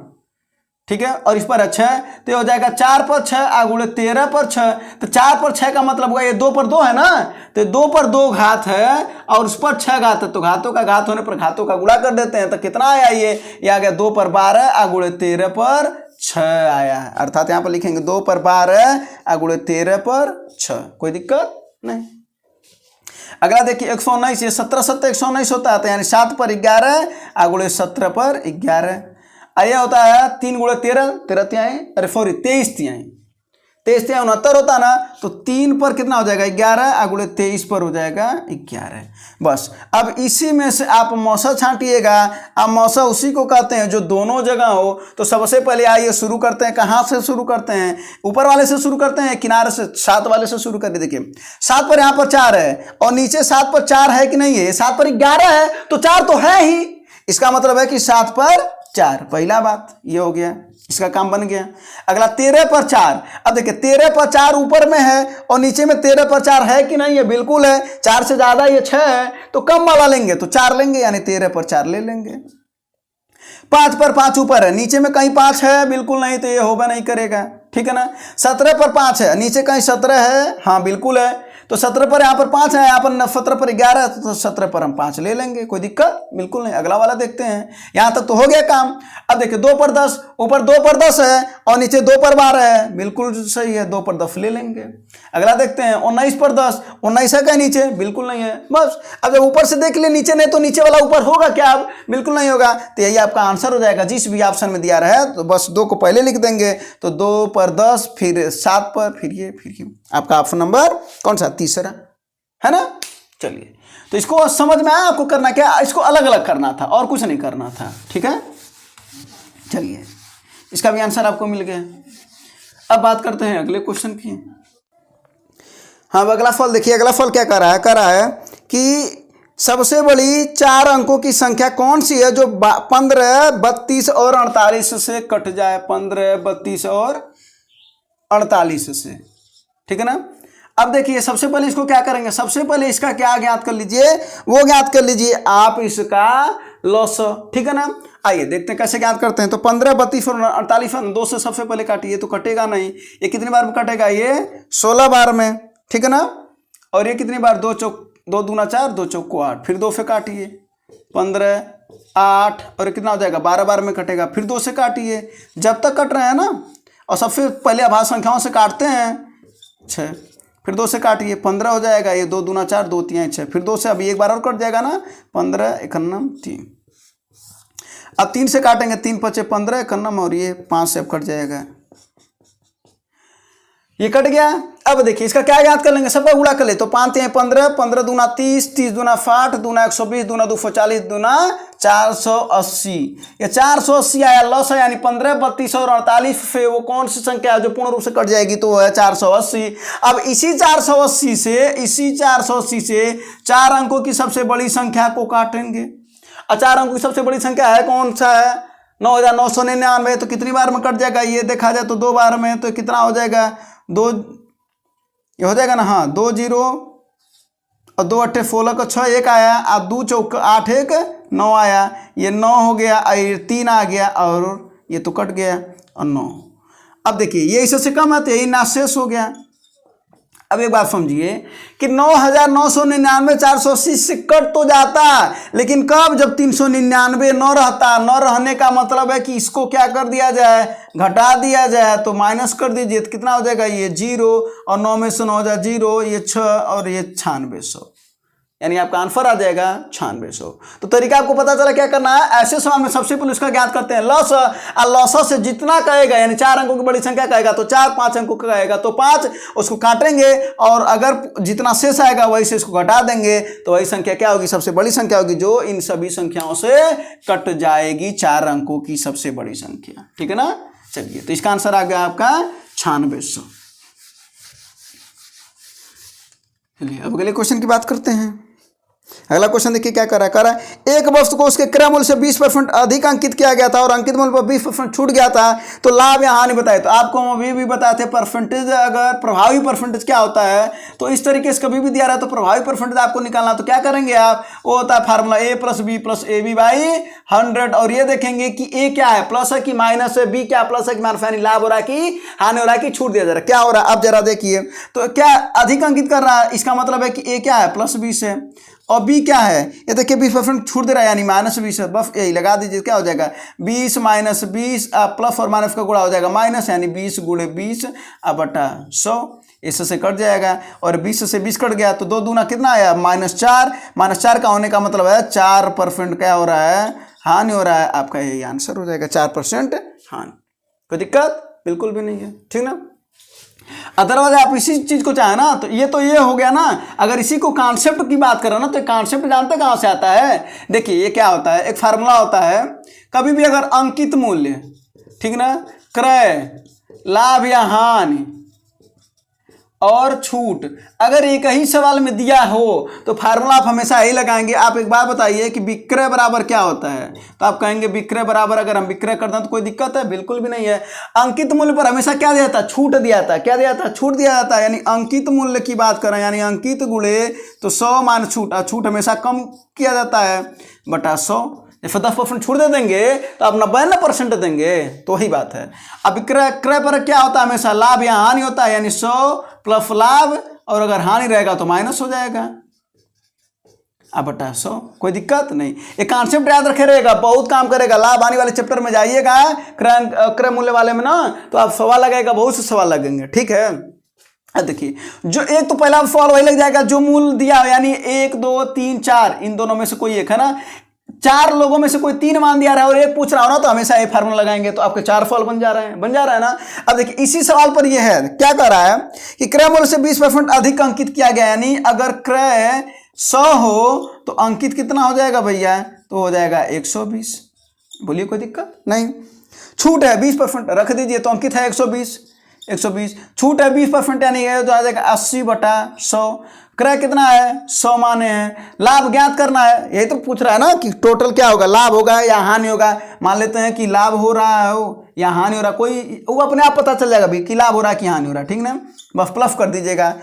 A: ठीक है, और इस पर 6, तो ये हो जाएगा 4 पर 6 × 13 पर 6। तो 4 पर 6 का मतलब होगा ये 2 पर 2 है ना, तो 2 पर 2 घात है और उस पर 6 घात है, तो घातों का घात होने पर घातों का गुणा कर देते हैं। तो कितना आया ये आ गया 2 पर 12 × 13 पर 6 आया है। अर्थात यहाँ पर लिखेंगे 2 पर 12 × 13 पर 6, कोई दिक्कत नहीं। अगला देखिए 119, ये 17 7 119 होता है, तो यानी 7 पर 11 × 17 पर 11। यह होता है 3 × 13 13 तिहाई, अरे सॉरी 23 तिहाई, 23 तिहाई 69 होता है ना, तो 3 पर कितना हो जाएगा 11 × 23 पर हो जाएगा 11। बस अब इसी में से आप मौसा छांटिएगा। अब मौसा उसी को कहते हैं जो दोनों जगह हो। तो सबसे पहले आइए शुरू करते हैं, कहाँ से शुरू करते हैं, ऊपर वाले से शुरू करते हैं, किनारे से 7 वाले से शुरू करिए। देखिए 7 पर यहाँ पर 4 है और नीचे 7 पर 4 है कि नहीं है, 7 पर 11 है तो 4 तो है ही, इसका मतलब है कि 7 पर 4, पहला बात ये हो गया, इसका काम बन गया। अगला 13 पर 4, अब देखिए 13 पर 4 ऊपर में है और नीचे में 13 पर 4 है कि नहीं है, बिल्कुल है। 4 से ज्यादा ये 6 है तो कम वाला लेंगे तो 4 लेंगे, यानी 13 पर 4 ले लेंगे। 5 पर 5 ऊपर है, नीचे में कहीं 5 है, बिल्कुल नहीं, तो ये होगा नहीं करेगा, ठीक है ना। 17 पर 5 है, नीचे कहीं 17 है, हाँ बिल्कुल है, तो 17 पर यहाँ पर 5 है, यहाँ पर 17 पर 11 है, तो 17 पर हम 5 ले लेंगे, कोई दिक्कत बिल्कुल नहीं। अगला वाला देखते हैं, यहाँ तक तो हो गया काम। अब देखिए 2 पर 10, ऊपर 2 पर 10 है और नीचे 2 पर 12 है, बिल्कुल सही है, 2 पर 10 ले लेंगे। अगला देखते हैं 19 पर 10, 19 है क्या नीचे? बिल्कुल नहीं है, बस। अब जब ऊपर से देख ले नीचे नहीं, तो नीचे वाला ऊपर होगा क्या? अब बिल्कुल नहीं होगा, तो यही आपका आंसर हो जाएगा जिस भी ऑप्शन में दिया रहा है। तो बस 2 को पहले लिख देंगे, तो 2 पर 10, फिर 7 पर, फिर ये आपका ऑप्शन नंबर कौन सा? तीसरा है ना। चलिए, तो इसको समझ में आया आपको करना क्या? इसको अलग अलग करना था और कुछ नहीं करना था, ठीक है। चलिए, इसका भी आंसर आपको मिल गया। अब बात करते हैं अगले क्वेश्चन की। हाँ, अगला फल देखिए, अगला फल क्या कर रहा है कि सबसे बड़ी 4 अंकों की संख्या कौन सी है जो 15, 32 और 48 से कट जाए? 15, 32 और 48 से, ठीक है ना। अब देखिए, सबसे पहले इसको क्या करेंगे? सबसे पहले इसका क्या ज्ञात कर लीजिए, वो ज्ञात कर लीजिए आप इसका लॉस, ठीक है ना। आइए देखते हैं कैसे ज्ञात करते हैं। तो 15, 32 और 48 2 से सबसे पहले काटिए, तो कटेगा नहीं। ये कितनी बार में कटेगा? ये 16 बार में, ठीक है ना। और ये कितनी बार? 2 दूना 4, 2 चौको 8, फिर 2 से काटिए, 15, 8 और कितना हो जाएगा? 12 बार में कटेगा, फिर 2 से काटिए। जब तक कट रहे हैं ना, और सबसे पहले अभाज्य संख्याओं से काटते हैं 6, फिर 2 से काटिए, 15 हो जाएगा। ये 2 दूना 4, 2 3 6, फिर 2 से अभी एक बार और कट जाएगा ना, 15, 51, 3। अब 3 से काटेंगे, 3 × 5 = 15, 51, और ये 5 से अब कट जाएगा। ये कट गया। अब देखिए इसका क्या याद कर लेंगे, सबका गुणा कर ले। तो 5 3 15, 15 दूना 30, 30 दूना 60, दूना 120, दूना 240, दूना 480। ये 480 आया लॉस है, यानी 15, 32 और 48 से वो कौन सी संख्या है जो पूर्ण रूप से कट जाएगी? तो वो है 480। अब इसी 480 से 4 अंकों की सबसे बड़ी संख्या को काटेंगे। और 4 अंकों की सबसे बड़ी संख्या है कौन सा है? 9999। तो कितनी बार में कट जाएगा? ये देखा जाए तो 2 बार में। तो कितना हो जाएगा? 2, ये हो जाएगा ना, हाँ, 2 0 और 2 8 16 का 6 1 आया, और 2 चौक 8 1 9 आया, ये 9 हो गया, ये 3 आ गया, और ये तो कट गया और 9। अब देखिए ये इससे कम है, तो यही नाशेष हो गया। अब एक बात समझिए कि 9999 480 से कट तो जाता, लेकिन कब? जब 399 न रहता। न रहने का मतलब है कि इसको क्या कर दिया जाए? घटा दिया जाए। तो माइनस कर दीजिए, तो कितना हो जाएगा? ये 0 और 9 में से 9 हो जाए 0, ये 6 और ये 9600, यानी आपका आंसर आ जाएगा 9600। तो तरीका आपको पता चला क्या करना है। ऐसे सवाल में सबसे पहले उसका ज्ञात करते हैं लॉस, और लॉस से जितना कहेगा, यानी 4 अंकों की बड़ी संख्या कहेगा तो 4, 5 अंकों का कहेगा तो 5, उसको काटेंगे, और अगर जितना शेष आएगा वही से इसको घटा देंगे, तो वही संख्या क्या होगी? सबसे बड़ी संख्या होगी, जो इन सभी संख्याओं से कट जाएगी। 4 अंकों की सबसे बड़ी संख्या, ठीक है ना। चलिए, तो इसका आंसर आ गया आपका 9600। चलिए अब अगले क्वेश्चन की बात करते हैं। अगला क्वेश्चन देखिए क्या कर रहा है। एक वस्तु को उसके क्रय मूल्य से 20% अधिक अंकित किया गया था और अंकित मूल्य पर 20% छूट गया था, तो लाभ या हानि बताए। तो आपको हम अभी भी बताए थे परसेंटेज, अगर प्रभावी परसेंटेज क्या होता है, तो इस तरीके से कभी भी दिया रहा है तो प्रभावी परसेंटेज आपको निकालना, तो क्या करेंगे आप? वो होता है फार्मूला A + B + AB/100। और ये देखेंगे कि A क्या है, प्लस है कि माइनस है, B क्या प्लस है कि माइनस, यानी लाभ हो रहा है कि हानि हो रहा है कि छूट दिया जा रहा है, क्या हो रहा है? अब जरा देखिए, तो क्या अधिक अंकित कर रहा है, इसका मतलब है कि A क्या है? +20 है, और B क्या है? ये देखिए 20% छूट दे रहा है, यानी -20 है। बस यही लगा दीजिए, क्या हो जाएगा? 20 - 20, प्लस और माइनस का गुणा हो जाएगा माइनस, यानी 20 × 20 बटा 100, इससे कट जाएगा। और 20 से 20 कट गया, तो 2 दूना कितना आया? -4। -4 का होने का मतलब है 4% क्या हो रहा है? हानि हो रहा है। आपका यही आंसर हो जाएगा, 4% हानि। कोई दिक्कत बिल्कुल भी नहीं है, ठीक ना। अदरवाइज आप इसी चीज को चाहे ना, तो ये हो गया ना। अगर इसी को कॉन्सेप्ट की बात करो ना, तो कॉन्सेप्ट जानते कहां से आता है? देखिए ये क्या होता है, एक फार्मूला होता है, कभी भी अगर अंकित मूल्य, ठीक ना, क्रय, लाभ या हानि और छूट अगर एक ही सवाल में दिया हो, तो फार्मूला आप हमेशा यही लगाएंगे। आप एक बात बताइए कि विक्रय बराबर क्या होता है, तो आप कहेंगे विक्रय बराबर, अगर हम विक्रय कर दें तो कोई दिक्कत है? बिल्कुल भी नहीं है। अंकित मूल्य पर हमेशा क्या दिया था? छूट दिया था। क्या दिया था? छूट दिया जाता है। यानी अंकित मूल्य की बात करें, यानी अंकित गुणे तो 100 मान छूट, और छूट हमेशा कम किया जाता है बटा 100। जैसे 10% छूट दे देंगे तो आप 99% देंगे, तो वही बात है। अब क्रय पर क्या होता है? हमेशा लाभ या हानि होता है, यानी 100 + लाभ और अगर हानि रहेगा तो माइनस हो जाएगा अब बटा 100। कोई दिक्कत नहीं, ये कॉन्सेप्ट याद रखे रहेगा, बहुत काम करेगा। लाभ हानि वाले चैप्टर में जाइएगा क्रय मूल्य वाले में ना, तो आप सवाल लगाएगा, बहुत से सवाल लगेंगे, ठीक है। अब देखिए, जो एक तो पहला सवाल वही लग जाएगा जो मूल दिया यानी 1 2 3 4 इन दोनों में से कोई एक है ना, 4 लोगों में से कोई 3 मान दिया रहा है और एक पूछ रहा हो ना, तो हमेशा ये फार्मूला लगाएंगे तो आपके 4 सवाल बन जा रहे हैं ना। अब देखिए इसी सवाल पर ये है, क्या कर रहा है कि क्रय मूल्य से 20% अधिक अंकित किया गया, यानी अगर क्रय 100 हो तो अंकित कितना हो जाएगा भैया, तो हो जाएगा 120। बोलिए कोई दिक्कत नहीं। छूट है 20%, रख दीजिए, तो अंकित है 120, छूट है 20% यानी तो आ जाएगा 80/100। क्रय कितना है, 100 माने हैं। लाभ ज्ञात करना है, यही तो पूछ रहा है ना कि टोटल क्या होगा, लाभ होगा या हानि होगा। मान लेते हैं कि लाभ हो रहा हो या हानि हो रहा, कोई वो अपने आप पता चल जाएगा भी कि लाभ हो रहा है कि हानि हो रहा है, ठीक ना। बस प्लस कर दीजिएगा,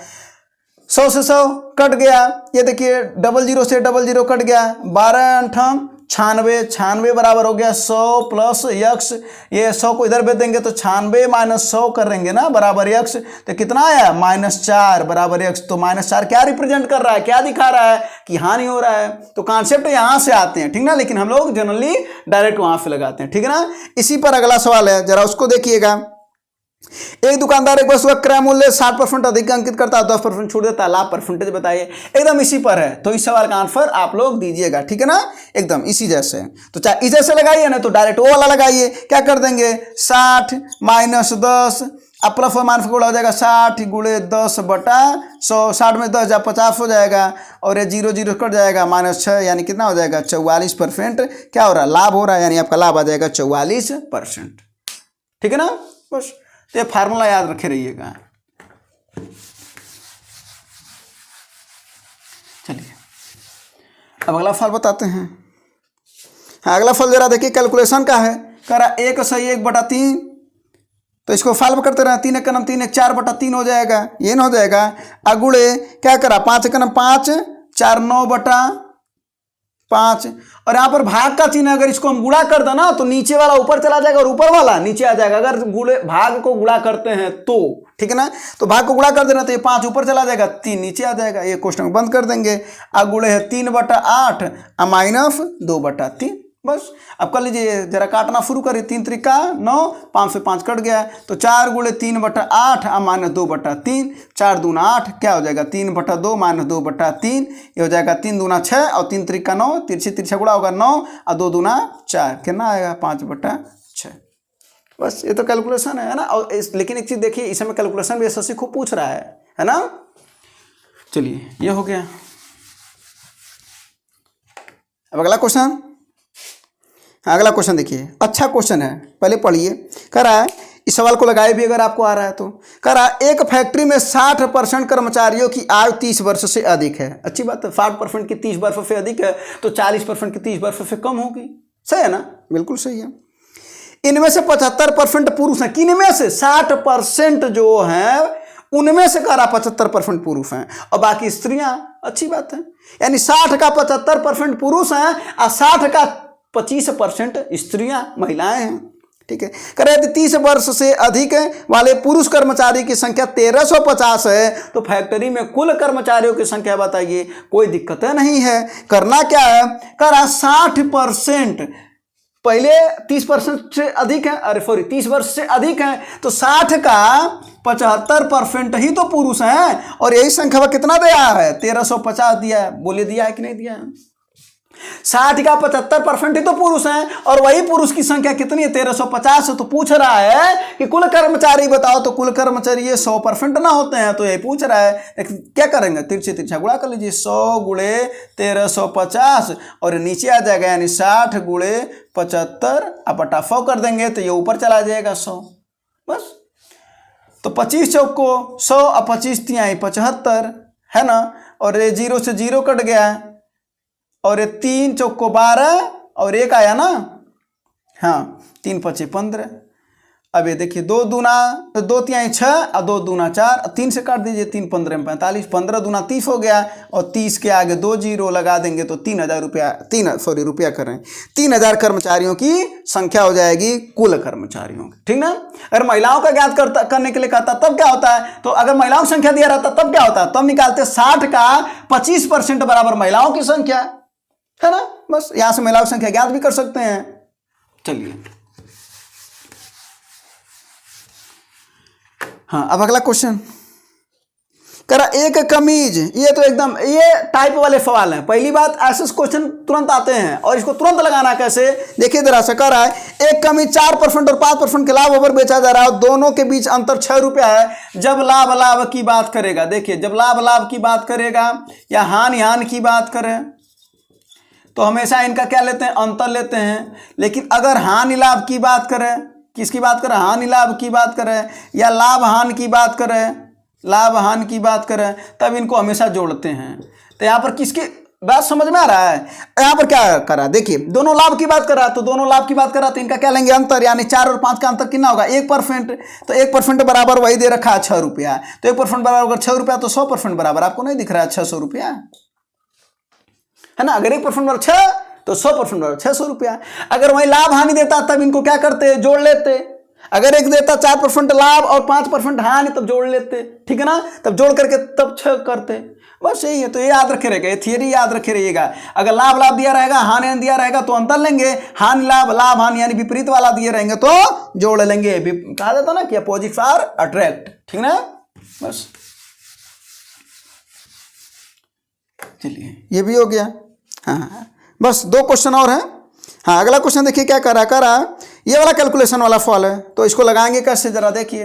A: 100 से 100 कट गया, ये देखिए 00 से 00 कट गया, 12 8 96, 96 बराबर हो गया 100 प्लस यक्स, ये 100 को इधर भेज देंगे तो 96 माइनस 100 करेंगे ना बराबर यक्स, तो कितना आया -4 बराबर यक्स। तो -4 क्या रिप्रेजेंट कर रहा है, क्या दिखा रहा है कि हानि हो रहा है। तो कॉन्सेप्ट यहाँ से आते हैं, ठीक ना, लेकिन हम लोग जनरली डायरेक्ट वहां से लगाते हैं, ठीक है ना। इसी पर अगला सवाल है, जरा उसको देखिएगा। एक दुकानदार एक वस्तु का क्रय मूल्य 60% अधिक अंकित करता है, 10% छूट देता है, लाभ परसेंटेज बताइए। एकदम इसी पर है, तो इस सवाल का आंसर आप लोग दीजिएगा, ठीक है ना, एकदम इसी जैसे। तो चाहे इस जैसे लगाइए ना, तो डायरेक्ट वो वाला लगाइए। क्या कर देंगे, 60 माइनस 10, अब प्लस और माइनस गुणा हो जाएगा 60 गुणे 10/100, 60 में 10 जब 50 हो जाएगा, और ये 0 0 कट जाएगा, -6 यानी कितना हो जाएगा 44%। क्या हो रहा है, लाभ हो रहा है, यानी आपका लाभ आ जाएगा 44%, ठीक है ना। बस तो ये फार्मूला याद रखे रहिएगा। चलिए अब अगला फल बताते हैं। हाँ, अगला फल जरा देखिए, कैलकुलेशन का है। करा 1 सही 1/3, तो इसको फाल्व करते रहे, 3 1 3 1 4/3 हो जाएगा, ये ना हो जाएगा। अगुड़े क्या करा, 5 1 5 4 9/5, और यहाँ पर भाग का चिन्ह, अगर इसको हम गुणा कर दो ना, तो नीचे वाला ऊपर चला जाएगा और ऊपर वाला नीचे आ जाएगा। अगर भाग को गुणा करते हैं तो, ठीक है ना, तो भाग को गुणा कर देना, तो ये 5 ऊपर चला जाएगा, 3 नीचे आ जाएगा। ये क्वेश्चन बंद कर देंगे। अगुड़े है 3/8 माइनस 2/3। बस अब कर लीजिए, जरा काटना शुरू करिए। 3 त्रिका 9, 5 से 5 कट गया, तो 4 गुणे 3/8 माइनस 2/3, 4 दूना 8, क्या हो जाएगा 3/2 माइनस 2/3, ये हो जाएगा 3 दूना 6 और 3 त्रिका 9, तिरछी तिरछा गुणा होगा 9 और 2 दूना 4, कितना आएगा 5/6। बस ये तो कैलकुलेशन है ना। और लेकिन एक चीज़ देखिए, इस समय कैलकुलेशन भी एसएससी खूब पूछ रहा है ना। चलिए ये हो गया। अब अगला क्वेश्चन, अगला क्वेश्चन देखिए, अच्छा क्वेश्चन है, पहले पढ़िए। कह रहा है, इस सवाल को लगाए भी अगर आपको आ रहा है तो। कह रहा है, एक फैक्ट्री में 60% कर्मचारियों की आयु 30 वर्ष से अधिक है। अच्छी बात है, 60% की 30 वर्ष से अधिक है, तो 40% की 30 वर्ष से कम होगी। सही है ना, बिल्कुल सही है। इनमें से 75% पुरुष हैं। किन में से, 60% जो हैं उनमें से कह रहा 75% पुरुष हैं और बाकी स्त्रियां। अच्छी बात है, यानी 60 का 75% पुरुष हैं और 60 का 25% स्त्रियां महिलाएं हैं, ठीक है। कह रहे 30 वर्ष से अधिक वाले पुरुष कर्मचारी की संख्या 1350 है, तो फैक्ट्री में कुल कर्मचारियों की संख्या बताइए। कोई दिक्कत नहीं है, करना क्या है, कह रहा 60%, पहले 30% से अधिक है, अरे सॉरी 30 वर्ष से अधिक है, तो 60 का 75% ही तो पुरुष हैं, और यही संख्या कितना दिया है 1350 दिया है। बोले दिया है कि नहीं दिया है। 60 का 75% ही तो पुरुष हैं, और वही पुरुष की संख्या कितनी है 1350। तो पूछ रहा है कि कुल कर्मचारी बताओ, तो कुल कर्मचारी ये 100% ना होते हैं, तो ये पूछ रहा है क्या करेंगे, तिरछे तिरछा गुणा कर लीजिए। 100 गुणे 1350 और नीचे आ जाएगा, यानी 60 गुणे 75 अब बटा 100 कर देंगे, तो ये ऊपर चला जाएगा 100। बस तो 25 चौक को 100 और 25 तिहाई 75 है ना, और ये 0 से 0 कट गया, और ये 3 चौक को 12 और 1 आया ना, हाँ 3 5 15, अब ये देखिए 2 दूना 2 तिहाई 6 और 2 दूना 4, 3 से काट दीजिए, 3 15 में 45, 15 दूना 30 हो गया और 30 के आगे 2 जीरो लगा देंगे तो 3000 रुपया, रुपया कर रहे हैं, 3000 कर्मचारियों की संख्या हो जाएगी कुल कर्मचारियों की, ठीक ना। अगर महिलाओं का ज्ञात करने के लिए कहता तब क्या होता है, तो अगर महिलाओं की संख्या दिया रहता तब क्या होता है, तब निकालते 60 का 25% बराबर महिलाओं की संख्या है ना। बस यहां से महिलाओं की संख्या ज्ञात भी कर सकते हैं। चलिए हाँ, अब अगला क्वेश्चन करा, एक कमीज, ये तो एकदम ये टाइप वाले सवाल हैं। पहली बात ऐसे क्वेश्चन तुरंत आते हैं और इसको तुरंत लगाना कैसे, देखिए जरा सा करा है, एक कमीज 4% और 5% के लाभ पर बेचा जा रहा है और दोनों के बीच अंतर 6 रुपया है। जब लाभ की बात करेगा, देखिए जब लाभ की बात करेगा या हानि की बात करें तो हमेशा इनका क्या लेते हैं, अंतर लेते हैं। लेकिन अगर हानि लाभ की बात करें, किसकी बात करें, हानि लाभ की बात करें या लाभ हानि की बात करें, लाभ हानि की बात करें, तब इनको हमेशा जोड़ते हैं। तो यहाँ पर किसकी बात समझ में आ रहा है, यहाँ पर क्या करा, देखिए दोनों लाभ की बात करा तो दोनों लाभ की बात करा तो इनका क्या लेंगे अंतर, यानी 4 और 5 का अंतर कितना होगा 1%। तो 1% बराबर वही दे रखा है 6 रुपया, तो 1% बराबर 6 रुपया तो 100% बराबर आपको नहीं दिख रहा है 600 रुपया, है ना। अगर 1% बराबर 6 तो 100% बराबर 600 रुपया। अगर वही लाभ हानि देता तब इनको क्या करते, जोड़ लेते। अगर एक देता 4% लाभ और 5% हानि तब जोड़ लेते, ठीक है ना, तब जोड़ करके तब 6 करते। बस यही है, तो ये याद रखे रहेगा, ये थियरी याद रखे रहिएगा। अगर लाभ दिया रहेगा, हानि दिया रहेगा तो अंतर लेंगे, हानि लाभ हानि यानी विपरीत वाला दिए रहेंगे तो जोड़ लेंगे। कहा जाता ना कि अपोजिट्स आर अट्रैक्ट, ठीक ना। बस चलिए ये भी हो गया। हाँ बस 2 क्वेश्चन और हैं। हाँ अगला क्वेश्चन देखिए क्या करा ये वाला कैलकुलेशन वाला फॉल है, तो इसको लगाएंगे कैसे जरा देखिए।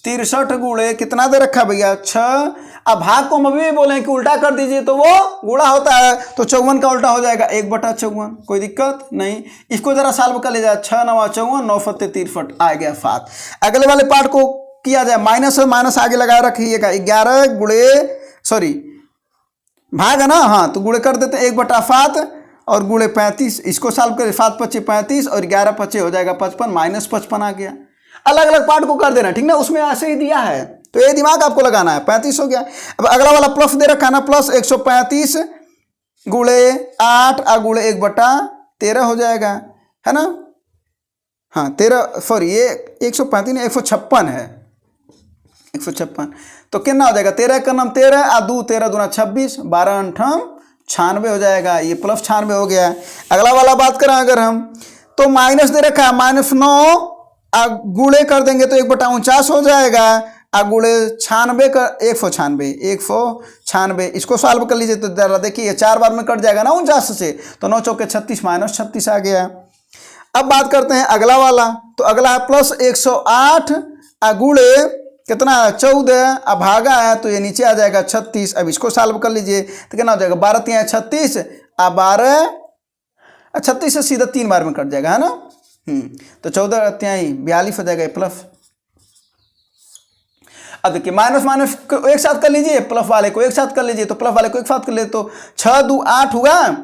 A: 63 गुणे कितना दे रखा भैया 6, अब भाग को हम अभी बोले कि उल्टा कर दीजिए तो वो गुणा होता है, तो 54 का उल्टा हो जाएगा 1/54, कोई दिक्कत नहीं। इसको जरा सॉल्व कर ले जाए, 6 9 54 9 फत्ते 63 आ गया 7। अगले वाले पार्ट को किया जाए, माइनस आगे लगा रखिएगा, 11 गुणे सॉरी भाग है ना, हाँ तो गुणे कर देते 1/7 और गुणे 35, इसको सॉल्व करें 7 5 35 और 11 5 हो जाएगा 55, -55 आ गया। अलग अलग पार्ट को कर देना, ठीक ना, उसमें ऐसे ही दिया है तो ये दिमाग आपको लगाना है। 35 हो गया। अब अगला वाला प्लस दे रखा है ना, प्लस 135 गुणे 8 और गुणे 1/13 हो जाएगा, है ना। हाँ 13 सॉरी ये 135 नहीं 156 है, 156 तो कितना हो जाएगा 13 का नाम 13 और 2 13 दूना 26 12 8 96 हो जाएगा, ये प्लस 96 हो गया। अगला वाला बात करें अगर हम तो माइनस दे रखा है -9 गुणे कर देंगे तो 1/49 हो जाएगा, गुणे 96 का 196, इसको सॉल्व कर लीजिए तो जरा देखिए 4 बार में कट जाएगा ना 49 से, तो 9 चौके 36 -36 आ गया। अब बात करते हैं अगला वाला, तो अगला है प्लस 108 गुणे कितना 14 अब भागा है तो ये नीचे आ जाएगा 36। अब इसको सॉल्व कर लीजिए तो कितना हो जाएगा 12 3 36 और 12 36 से सीधा 3 बार में कट जाएगा, है ना। तो 14 3 42 हो जाएगा प्लस। अब देखिए माइनस को एक साथ कर लीजिए, प्लस वाले को एक साथ कर लीजिए, तो प्लस वाले को एक साथ कर ले तो 6 2 8 हुआ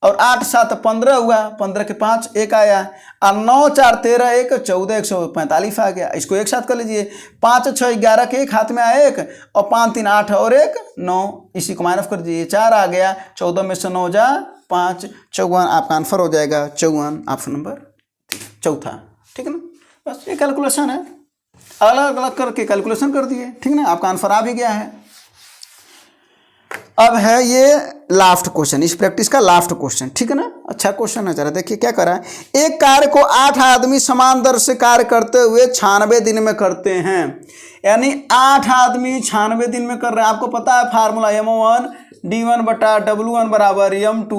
A: और 8 7 15 हुआ, 15 के 5 1 आया और 9 4 13 1 14 145 आ गया। इसको एक साथ कर लीजिए, 5 6 11 के एक हाथ में आया 1 और 5 3 8 और 1 9, इसी को माइनस कर दीजिए 4 आ गया, 14 में से 9 जा 5 54, आपका आंसर हो जाएगा 54, ऑप्शन नंबर चौथा, ठीक है ना। बस ये कैलकुलेशन है, अलग अलग करके कैलकुलेशन कर दिए, ठीक ना, आपका आंसर आ भी गया है। अब है ये लास्ट क्वेश्चन, इस प्रैक्टिस का लास्ट क्वेश्चन, ठीक है ना। अच्छा क्वेश्चन है, जरा देखिए क्या करा है। एक कार्य को 8 आदमी समान दर से कार्य करते हुए 96 दिन में करते हैं, यानी 8 आदमी 96 दिन में कर रहे हैं। आपको पता है फार्मूला M1 D1 बटा W1 बराबर M2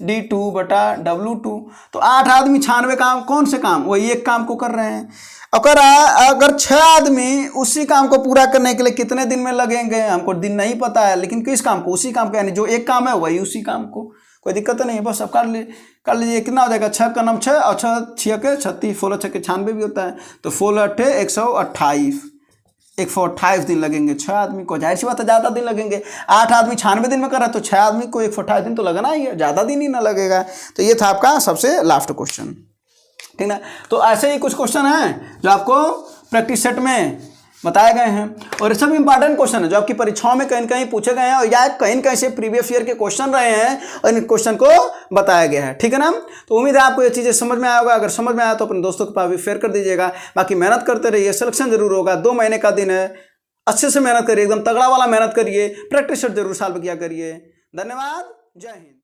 A: D2 बटा W2। तो 8 आदमी 96 काम, कौन से काम, वही एक काम को कर रहे हैं। अगर 6 आदमी उसी काम को पूरा करने के लिए कितने दिन में लगेंगे, हमको दिन नहीं पता है, लेकिन किस काम को, उसी काम को, यानी जो एक काम है वही उसी काम को, कोई दिक्कत नहीं है। बस अब कर लीजिए कितना हो जाएगा, 6 का नाम 6 और 6 6 के 36, 16 6 के 96 भी होता है, तो 16 8 128 दिन लगेंगे 6 आदमी को। जाहिर सी बात है ज़्यादा दिन लगेंगे, 8 आदमी 96 दिन में कर रहा है तो 6 आदमी को 128 दिन तो लगना ही है, ज़्यादा दिन ही ना लगेगा। तो ये था आपका सबसे लास्ट क्वेश्चन, ठीक ना। तो ऐसे ही कुछ क्वेश्चन हैं जो आपको प्रैक्टिस सेट में बताए गए हैं। और ये सब इंपॉर्टेंट क्वेश्चन है जो आपकी परीक्षाओं में कहीं न कहीं पूछे गए हैं और या कहीं न कहीं से प्रीवियस ईयर के क्वेश्चन रहे हैं और इन क्वेश्चन को बताया गया है। ठीक है ना। तो उम्मीद है आपको ये चीज़ें समझ में आया होगा। अगर समझ में आया तो अपने दोस्तों के पास भी शेयर कर दीजिएगा। बाकी मेहनत करते रहिए, सिलेक्शन जरूर होगा। 2 महीने का दिन है, अच्छे से मेहनत करिए, एकदम तगड़ा वाला मेहनत करिए, प्रैक्टिस सेट जरूर सॉल्व किया करिए। धन्यवाद, जय हिंद।